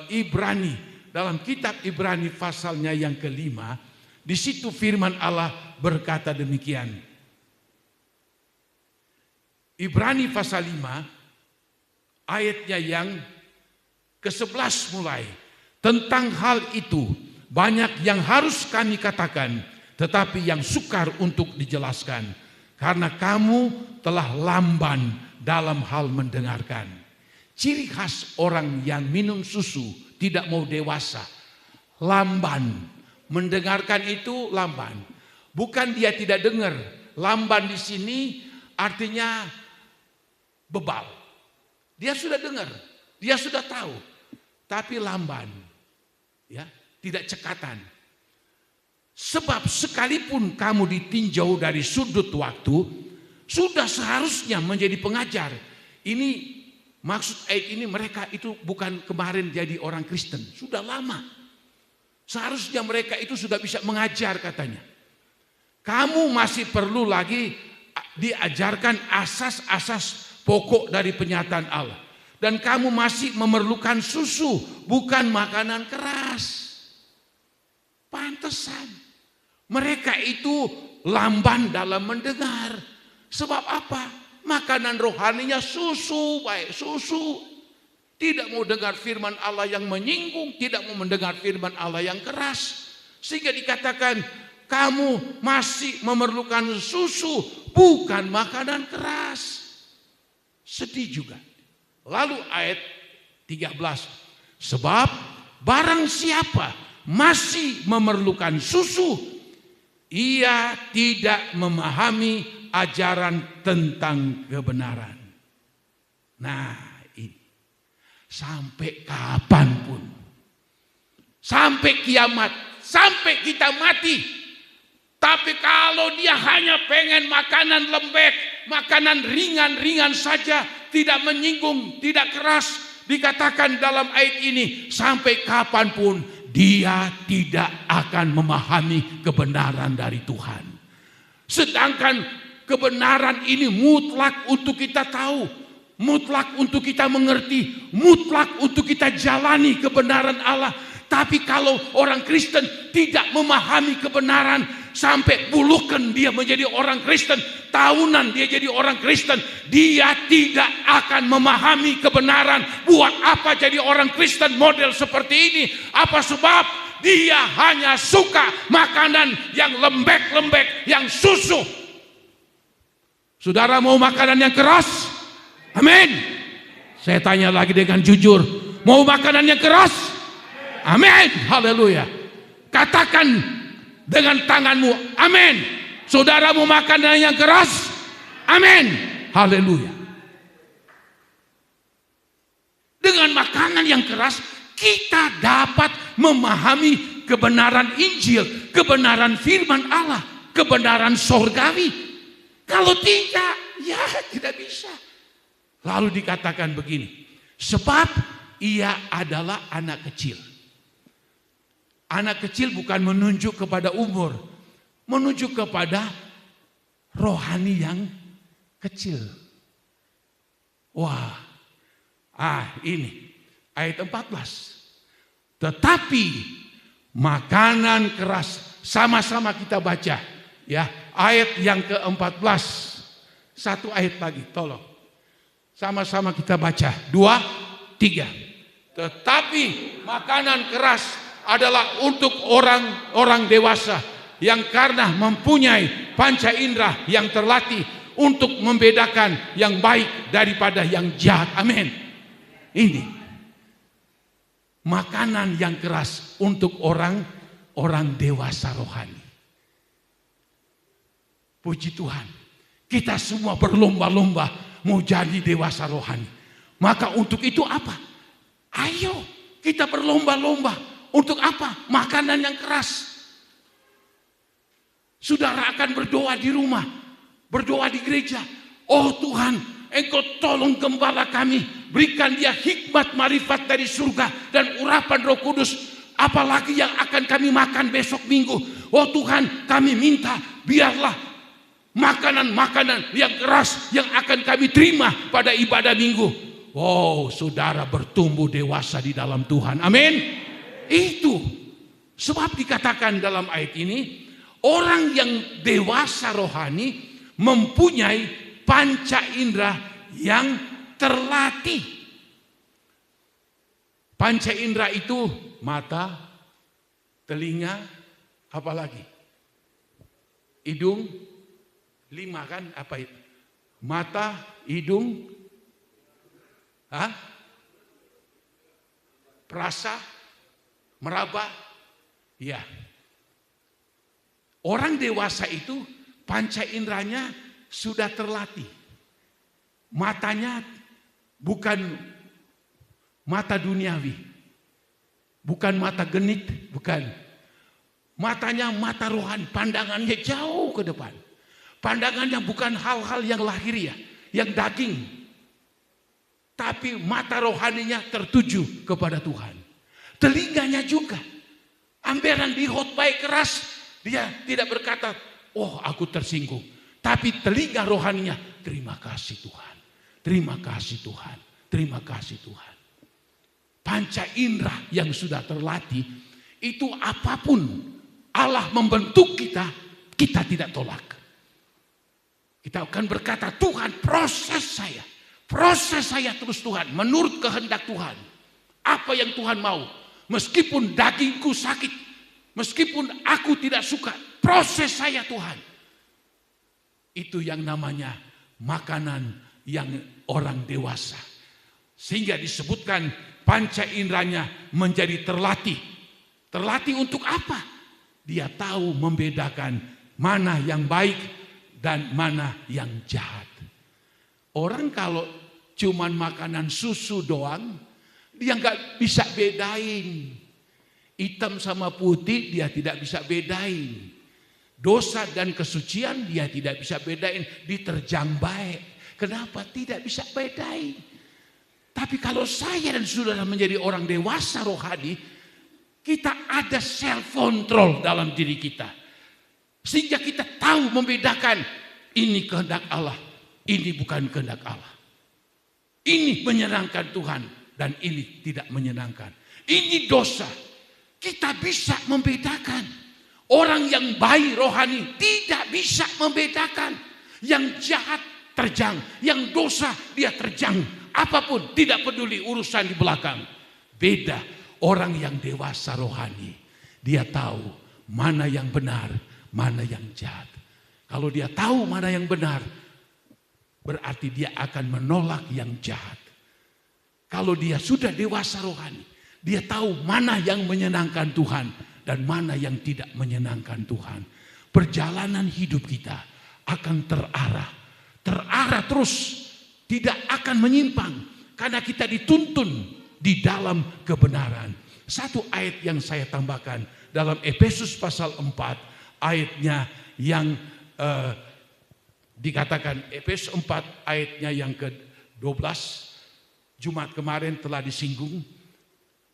Ibrani, dalam kitab Ibrani pasalnya yang kelima, di situ firman Allah berkata demikian. Ibrani pasal 5, ayatnya yang ke-11 mulai. Tentang hal itu, banyak yang harus kami katakan, tetapi yang sukar untuk dijelaskan. Karena kamu telah lamban dalam hal mendengarkan. Ciri khas orang yang minum susu tidak mau dewasa. Lamban. Mendengarkan itu lamban. Bukan dia tidak dengar. Lamban di sini artinya bebal. Dia sudah dengar. Dia sudah tahu. Tapi lamban. Ya, tidak cekatan. Sebab sekalipun kamu ditinjau dari sudut waktu, sudah seharusnya menjadi pengajar. Ini maksud ayat ini, mereka itu bukan kemarin jadi orang Kristen, sudah lama. Seharusnya mereka itu sudah bisa mengajar katanya. Kamu masih perlu lagi diajarkan asas-asas pokok dari penyataan Allah. Dan kamu masih memerlukan susu, bukan makanan keras. Pantesan. Mereka itu lamban dalam mendengar. Sebab apa? Makanan rohaninya susu, baik susu. Tidak mau dengar firman Allah yang menyinggung, tidak mau mendengar firman Allah yang keras. Sehingga dikatakan kamu masih memerlukan susu, bukan makanan keras. Sedih juga. Lalu ayat 13. Sebab barang siapa masih memerlukan susu, ia tidak memahami ajaran tentang kebenaran. Nah, ini sampai kapanpun, sampai kiamat, sampai kita mati. Tapi kalau dia hanya pengen makanan lembek, makanan ringan-ringan saja, tidak menyinggung, tidak keras, dikatakan dalam ayat ini, sampai kapanpun dia tidak akan memahami kebenaran dari Tuhan. Sedangkan kebenaran ini mutlak untuk kita tahu, mutlak untuk kita mengerti, mutlak untuk kita jalani kebenaran Allah. Tapi kalau orang Kristen tidak memahami kebenaran, sampai bulukan dia menjadi orang Kristen, tahunan dia jadi orang Kristen, dia tidak akan memahami kebenaran. Buat apa jadi orang Kristen model seperti ini? Apa sebab? Dia hanya suka makanan yang lembek-lembek, yang susu. Saudara mau makanan yang keras? Amin. Saya tanya lagi dengan jujur, mau makanan yang keras? Amin. Haleluya. Katakan dengan tanganmu, amin. Saudara mau makanan yang keras? Amin. Haleluya. Dengan makanan yang keras, kita dapat memahami kebenaran Injil, kebenaran firman Allah, kebenaran sorgawi. Kalau tidak, ya tidak bisa. Lalu dikatakan begini, sebab ia adalah anak kecil. Anak kecil bukan menunjuk kepada umur, menunjuk kepada rohani yang kecil. Wah, ini ayat 14. Tetapi makanan keras, sama-sama kita baca. Ya, ayat yang ke-14. Satu ayat lagi, tolong. Sama-sama kita baca. 2, 3. Tetapi makanan keras adalah untuk orang-orang dewasa yang karena mempunyai panca indera yang terlatih untuk membedakan yang baik daripada yang jahat. Amin. Ini makanan yang keras untuk orang dewasa rohani. Puji Tuhan, kita semua berlomba-lomba mau jadi dewasa rohani. Maka untuk itu apa? Ayo kita berlomba-lomba. Untuk apa? Makanan yang keras. Saudara akan berdoa di rumah, berdoa di gereja. Oh Tuhan, Engkau tolong gembala kami, berikan dia hikmat marifat dari surga dan urapan Roh Kudus. Apalagi yang akan kami makan besok minggu. Oh Tuhan, kami minta biarlah makanan-makanan yang keras yang akan kami terima pada ibadah minggu. Oh, saudara bertumbuh dewasa di dalam Tuhan. Amin. Itu sebab dikatakan dalam ayat ini, orang yang dewasa rohani mempunyai panca indera yang terlatih. Panca indera itu mata, telinga, apalagi? Hidung, 5 kan? Apa itu? Mata, hidung, perasa, meraba. Ya. Orang dewasa itu panca inderanya sudah terlatih. Matanya bukan mata duniawi. Bukan mata genit, bukan. Matanya mata rohani, pandangannya jauh ke depan. Pandangannya bukan hal-hal yang lahiriah, yang daging. Tapi mata rohaninya tertuju kepada Tuhan. Telinganya juga. Amberan di khotbah keras, dia tidak berkata, oh aku tersinggung. Tapi telinga rohaninya, terima kasih Tuhan. Terima kasih Tuhan. Terima kasih Tuhan. Panca indera yang sudah terlatih, itu apapun Allah membentuk kita, kita tidak tolak. Kita akan berkata, Tuhan proses saya terus Tuhan, menurut kehendak Tuhan. Apa yang Tuhan mau, meskipun dagingku sakit, meskipun aku tidak suka, proses saya Tuhan. Itu yang namanya makanan yang orang dewasa. Sehingga disebutkan panca inderanya menjadi terlatih. Terlatih untuk apa? Dia tahu membedakan mana yang baik dan mana yang jahat. Orang kalau cuman makanan susu doang, dia nggak bisa bedain. Hitam sama putih dia tidak bisa bedain. Dosa dan kesucian dia tidak bisa bedain. Diterjang baik. Kenapa tidak bisa bedain? Tapi kalau saya dan saudara menjadi orang dewasa rohani, kita ada self control dalam diri kita. Sehingga kita tahu membedakan ini kehendak Allah, ini bukan kehendak Allah. Ini menyenangkan Tuhan dan ini tidak menyenangkan. Ini dosa. Kita bisa membedakan. Orang yang baik rohani tidak bisa membedakan. Yang jahat terjang, yang dosa dia terjang. Apapun tidak peduli urusan di belakang. Beda orang yang dewasa rohani. Dia tahu mana yang benar, mana yang jahat. Kalau dia tahu mana yang benar, berarti dia akan menolak yang jahat. Kalau dia sudah dewasa rohani, dia tahu mana yang menyenangkan Tuhan dan mana yang tidak menyenangkan Tuhan. Perjalanan hidup kita akan terarah terus, tidak akan menyimpang karena kita dituntun di dalam kebenaran. Satu ayat yang saya tambahkan dalam Efesus pasal 4 ayatnya yang dikatakan Efesus 4 ayatnya yang ke-12, Jumat kemarin telah disinggung.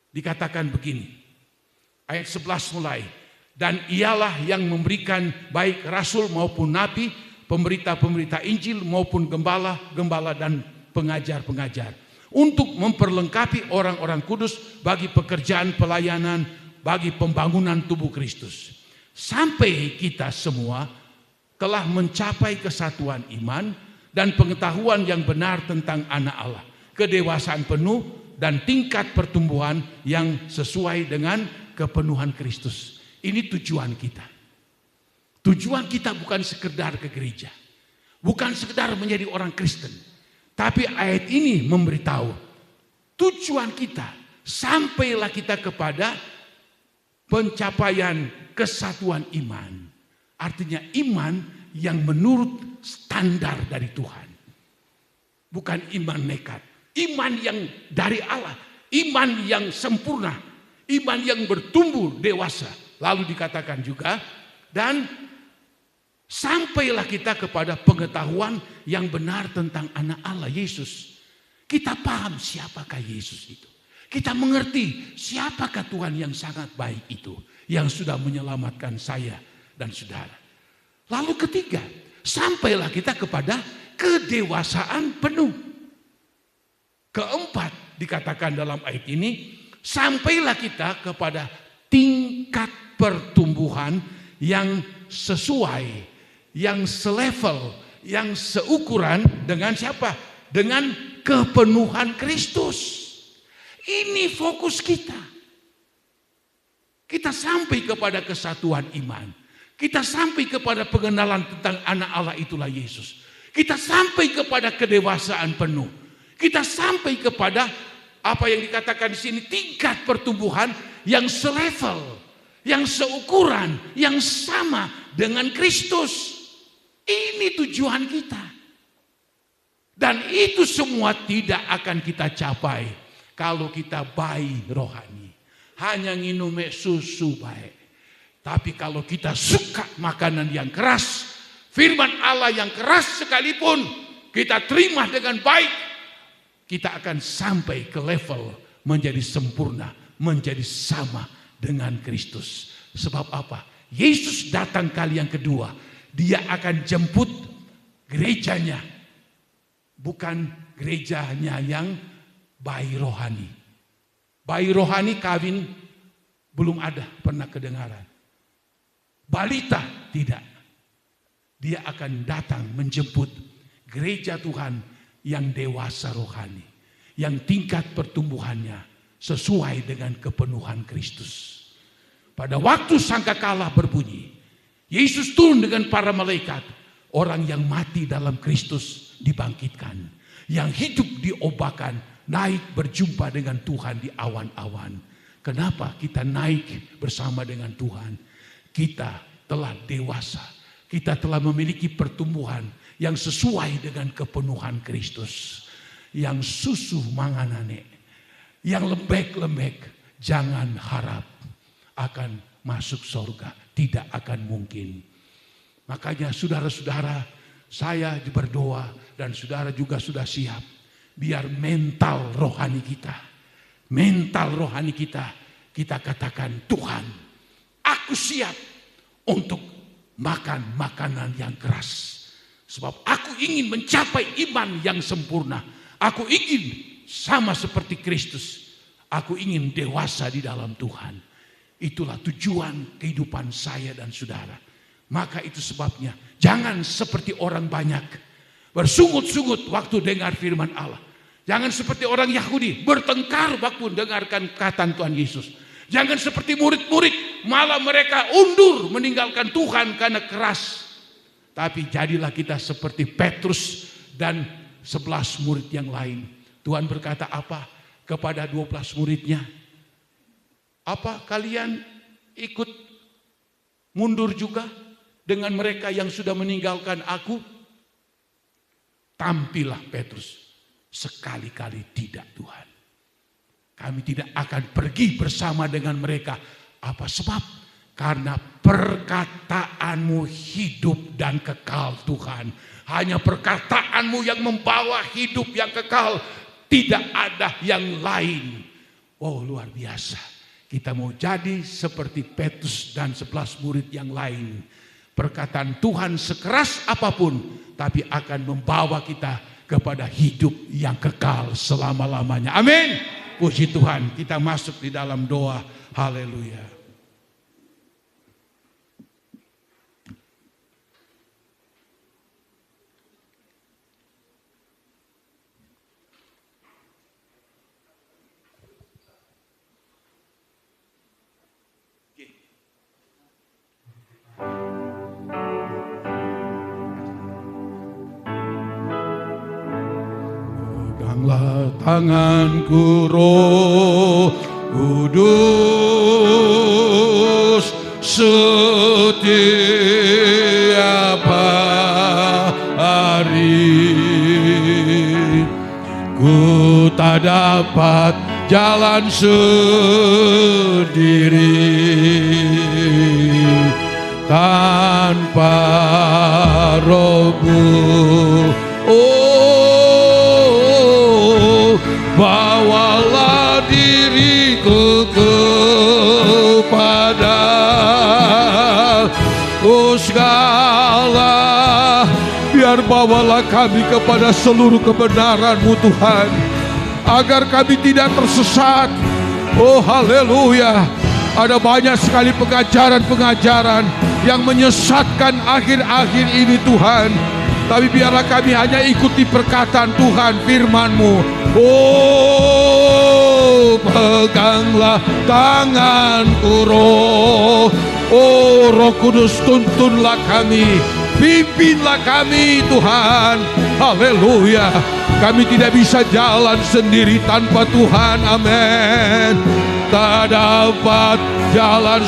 Dikatakan begini, ayat 11 mulai, dan ialah yang memberikan baik rasul maupun nabi, pemberita-pemberita Injil maupun gembala dan pengajar-pengajar, untuk memperlengkapi orang-orang kudus bagi pekerjaan pelayanan, bagi pembangunan tubuh Kristus, sampai kita semua telah mencapai kesatuan iman dan pengetahuan yang benar tentang anak Allah, kedewasaan penuh dan tingkat pertumbuhan yang sesuai dengan kepenuhan Kristus. Ini tujuan kita. Tujuan kita bukan sekedar ke gereja, bukan sekedar menjadi orang Kristen. Tapi ayat ini memberitahu tujuan kita, sampailah kita kepada pencapaian kesatuan iman. Artinya iman yang menurut standar dari Tuhan. Bukan iman nekat. Iman yang dari Allah. Iman yang sempurna. Iman yang bertumbuh dewasa. Lalu dikatakan juga, dan sampailah kita kepada pengetahuan yang benar tentang anak Allah, Yesus. Kita paham siapakah Yesus itu. Kita mengerti siapakah Tuhan yang sangat baik itu, yang sudah menyelamatkan saya dan saudara. Lalu ketiga, sampailah kita kepada kedewasaan penuh. Keempat, dikatakan dalam ayat ini, sampailah kita kepada tingkat pertumbuhan yang sesuai, yang selevel, yang seukuran dengan siapa? Dengan kepenuhan Kristus. Ini fokus kita. Kita sampai kepada kesatuan iman. Kita sampai kepada pengenalan tentang anak Allah, itulah Yesus. Kita sampai kepada kedewasaan penuh. Kita sampai kepada apa yang dikatakan di sini, tingkat pertumbuhan yang selevel, yang seukuran, yang sama dengan Kristus. Ini tujuan kita. Dan itu semua tidak akan kita capai kalau kita bayi rohani, hanya minum susu baik. Tapi kalau kita suka makanan yang keras, firman Allah yang keras sekalipun kita terima dengan baik, kita akan sampai ke level menjadi sempurna, menjadi sama dengan Kristus. Sebab apa? Yesus datang kali yang kedua, dia akan jemput gerejanya, bukan gerejanya yang bayi rohani. Bayi rohani kawin belum ada pernah kedengaran. Balita tidak. Dia akan datang menjemput gereja Tuhan yang dewasa rohani, yang tingkat pertumbuhannya sesuai dengan kepenuhan Kristus. Pada waktu sangkakala berbunyi, Yesus turun dengan para malaikat. Orang yang mati dalam Kristus dibangkitkan, yang hidup diobakan, naik berjumpa dengan Tuhan di awan-awan. Kenapa kita naik bersama dengan Tuhan? Kita telah dewasa. Kita telah memiliki pertumbuhan yang sesuai dengan kepenuhan Kristus. Yang susu manganane, yang lembek-lembek, jangan harap akan masuk surga. Tidak akan mungkin. Makanya saudara-saudara, saya berdoa dan saudara juga sudah siap. Biar mental rohani kita, kita katakan, Tuhan, aku siap untuk makan makanan yang keras. Sebab aku ingin mencapai iman yang sempurna. Aku ingin sama seperti Kristus. Aku ingin dewasa di dalam Tuhan. Itulah tujuan kehidupan saya dan saudara. Maka itu sebabnya jangan seperti orang banyak bersungut-sungut waktu dengar firman Allah. Jangan seperti orang Yahudi bertengkar waktu mendengarkan kata Tuhan Yesus. Jangan seperti murid-murid malah mereka undur meninggalkan Tuhan karena keras. Tapi jadilah kita seperti Petrus dan 11 murid yang lain. Tuhan berkata apa kepada 12 muridnya? Apa kalian ikut mundur juga dengan mereka yang sudah meninggalkan aku? Tampillah Petrus. Sekali-kali tidak, Tuhan. Kami tidak akan pergi bersama dengan mereka. Apa sebab? Karena perkataanmu hidup dan kekal, Tuhan. Hanya perkataanmu yang membawa hidup yang kekal. Tidak ada yang lain. Oh, luar biasa. Kita mau jadi seperti Petrus dan 11 murid yang lain. Perkataan Tuhan sekeras apapun, tapi akan membawa kita kepada hidup yang kekal selama-lamanya. Amin. Puji Tuhan, kita masuk di dalam doa. Haleluya. Peganglah tanganku Roh Kudus setiap hari. Ku tak dapat jalan sendiri tanpa Rohmu. Oh, bawalah diriku kepada segala, biar bawalah kami kepada seluruh kebenaran-Mu Tuhan, agar kami tidak tersesat. Oh haleluya, ada banyak sekali pengajaran-pengajaran yang menyesatkan akhir-akhir ini Tuhan, tapi biarlah kami hanya ikuti perkataan Tuhan, firman-Mu. Oh, peganglah tanganku Roh. Oh Roh Kudus, tuntunlah kami, pimpinlah kami Tuhan. Haleluya, kami tidak bisa jalan sendiri tanpa Tuhan. Amin. Tak dapat jalan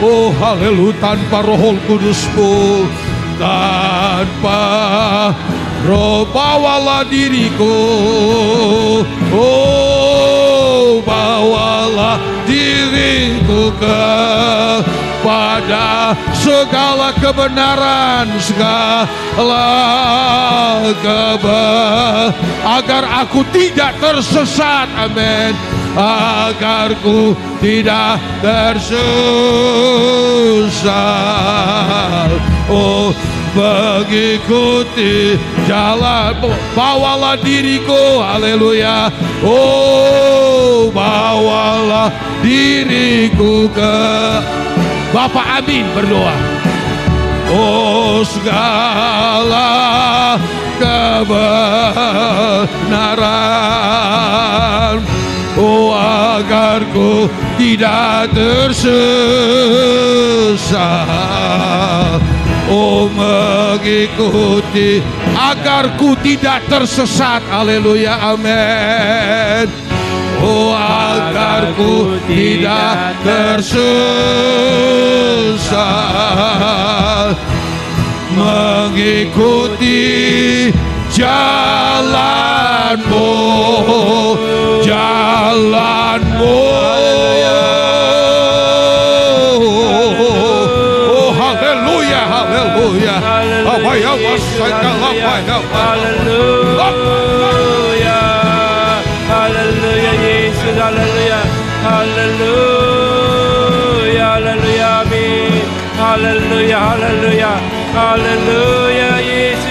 oh haleluya, tanpa Roh Kudus-Mu. Tanpa Roh, bawalah diriku. Oh, bawalah diriku kepada segala kebenaran, agar aku tidak tersesat. Amin. Agar ku tidak tersesat. Oh, mengikuti jalan, bawalah diriku. Haleluya. Oh, bawalah diriku ke Bapak. Amin, berdoa. Oh, segala kebenaran, oh agar ku tidak tersesat. Oh, mengikuti agar ku tidak tersesat. Haleluya, amin. Oh, agar ku tidak tersesat, mengikuti jalan-Mu, jalan-Mu. Oh, haleluya, haleluya. Apa ya segala banyak. Haleluya, haleluya Yesus, haleluya, haleluya, haleluya, amin. Haleluya, haleluya, haleluya Yesus,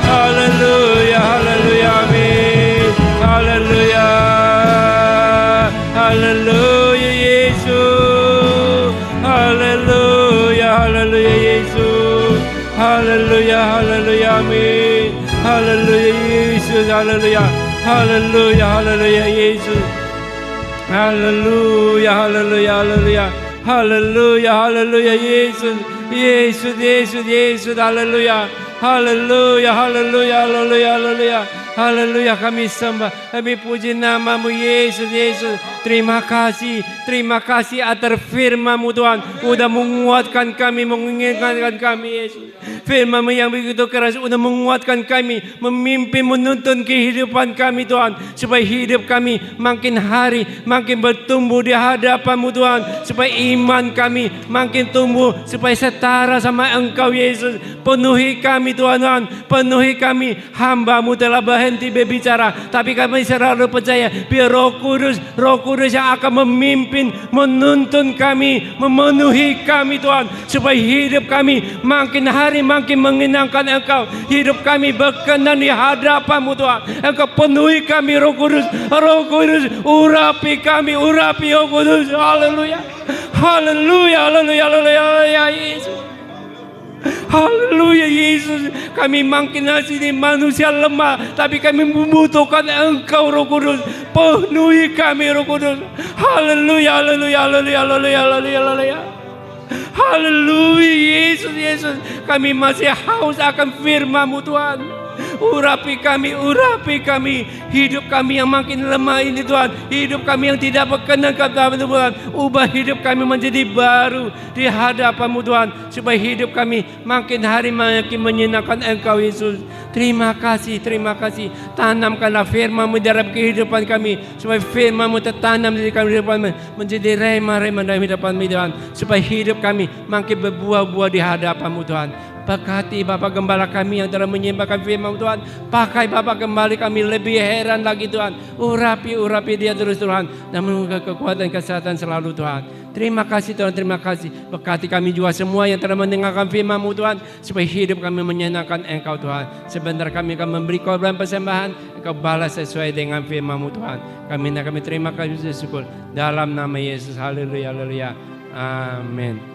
haleluya, haleluya, amin. Haleluya, haleluya Yesus, haleluya, haleluya Yesus, haleluya, haleluya, amin. Haleluya Yesus, haleluya, haleluya, haleluya Yesus, haleluya, haleluya, haleluya, haleluya, haleluya Yesus, Yesus, Yesus, Yesus, haleluya, haleluya, haleluya, haleluya, haleluya, haleluya. Kami sembah, kami puji nama-Mu Yesus, Yesus. Terima kasih atas firman-Mu Tuhan. Udah menguatkan kami, mengingatkan kami Yesus. Firman-Mu yang begitu keras udah menguatkan kami, memimpin, menuntun kehidupan kami Tuhan. Supaya hidup kami makin hari makin bertumbuh di hadapan-Mu Tuhan. Supaya iman kami makin tumbuh, supaya setara sama Engkau Yesus. Penuhi kami Tuhan, penuhi kami. Hamba-Mu telah berhenti berbicara, tapi kami selalu percaya biar Roh Kudus yang akan memimpin, menuntun kami, memenuhi kami Tuhan. Supaya hidup kami makin hari makin mengenangkan Engkau. Hidup kami berkenan di hadapan-Mu Tuhan. Engkau penuhi kami Roh Kudus. Roh Kudus urapi kami, urapi Roh Kudus. Haleluya, haleluya, haleluya, haleluya Yesus. Haleluya Yesus. Kami makin ini manusia lemah, tapi kami membutuhkan Engkau Roh Kudus. Penuhi kami Roh Kudus. Haleluya, haleluya, haleluya, haleluya, haleluya, haleluya. Haleluya Yesus, Yesus. Kami masih haus akan firman-Mu Tuhan. Urapi kami. Hidup kami yang makin lemah ini Tuhan, hidup kami yang tidak berkenan kepada Tuhan, ubah hidup kami menjadi baru di hadapan-Mu Tuhan, supaya hidup kami makin hari makin menyenangkan Engkau Yesus. Terima kasih. Tanamkanlah firman-Mu dalam kehidupan kami, supaya firman-Mu tertanam di kehidupan kami, menjadi rema-rema dalam kehidupan kami Tuhan, supaya hidup kami makin berbuah-buah di hadapan-Mu Tuhan. Berkati Bapak Gembala kami yang telah menyembahkan firman Tuhan. Pakai Bapak kembali kami lebih heran lagi Tuhan. Urapi dia terus Tuhan. Dan menunggu kekuatan kesehatan selalu Tuhan. Terima kasih Tuhan, terima kasih. Berkati kami juga semua yang telah mendengarkan firman-Mu Tuhan. Supaya hidup kami menyenangkan Engkau Tuhan. Sebentar kami akan memberi korban persembahan. Engkau balas sesuai dengan firman-Mu Tuhan. Kami terima kasih syukur. Dalam nama Yesus, haleluya, haleluya. Amin.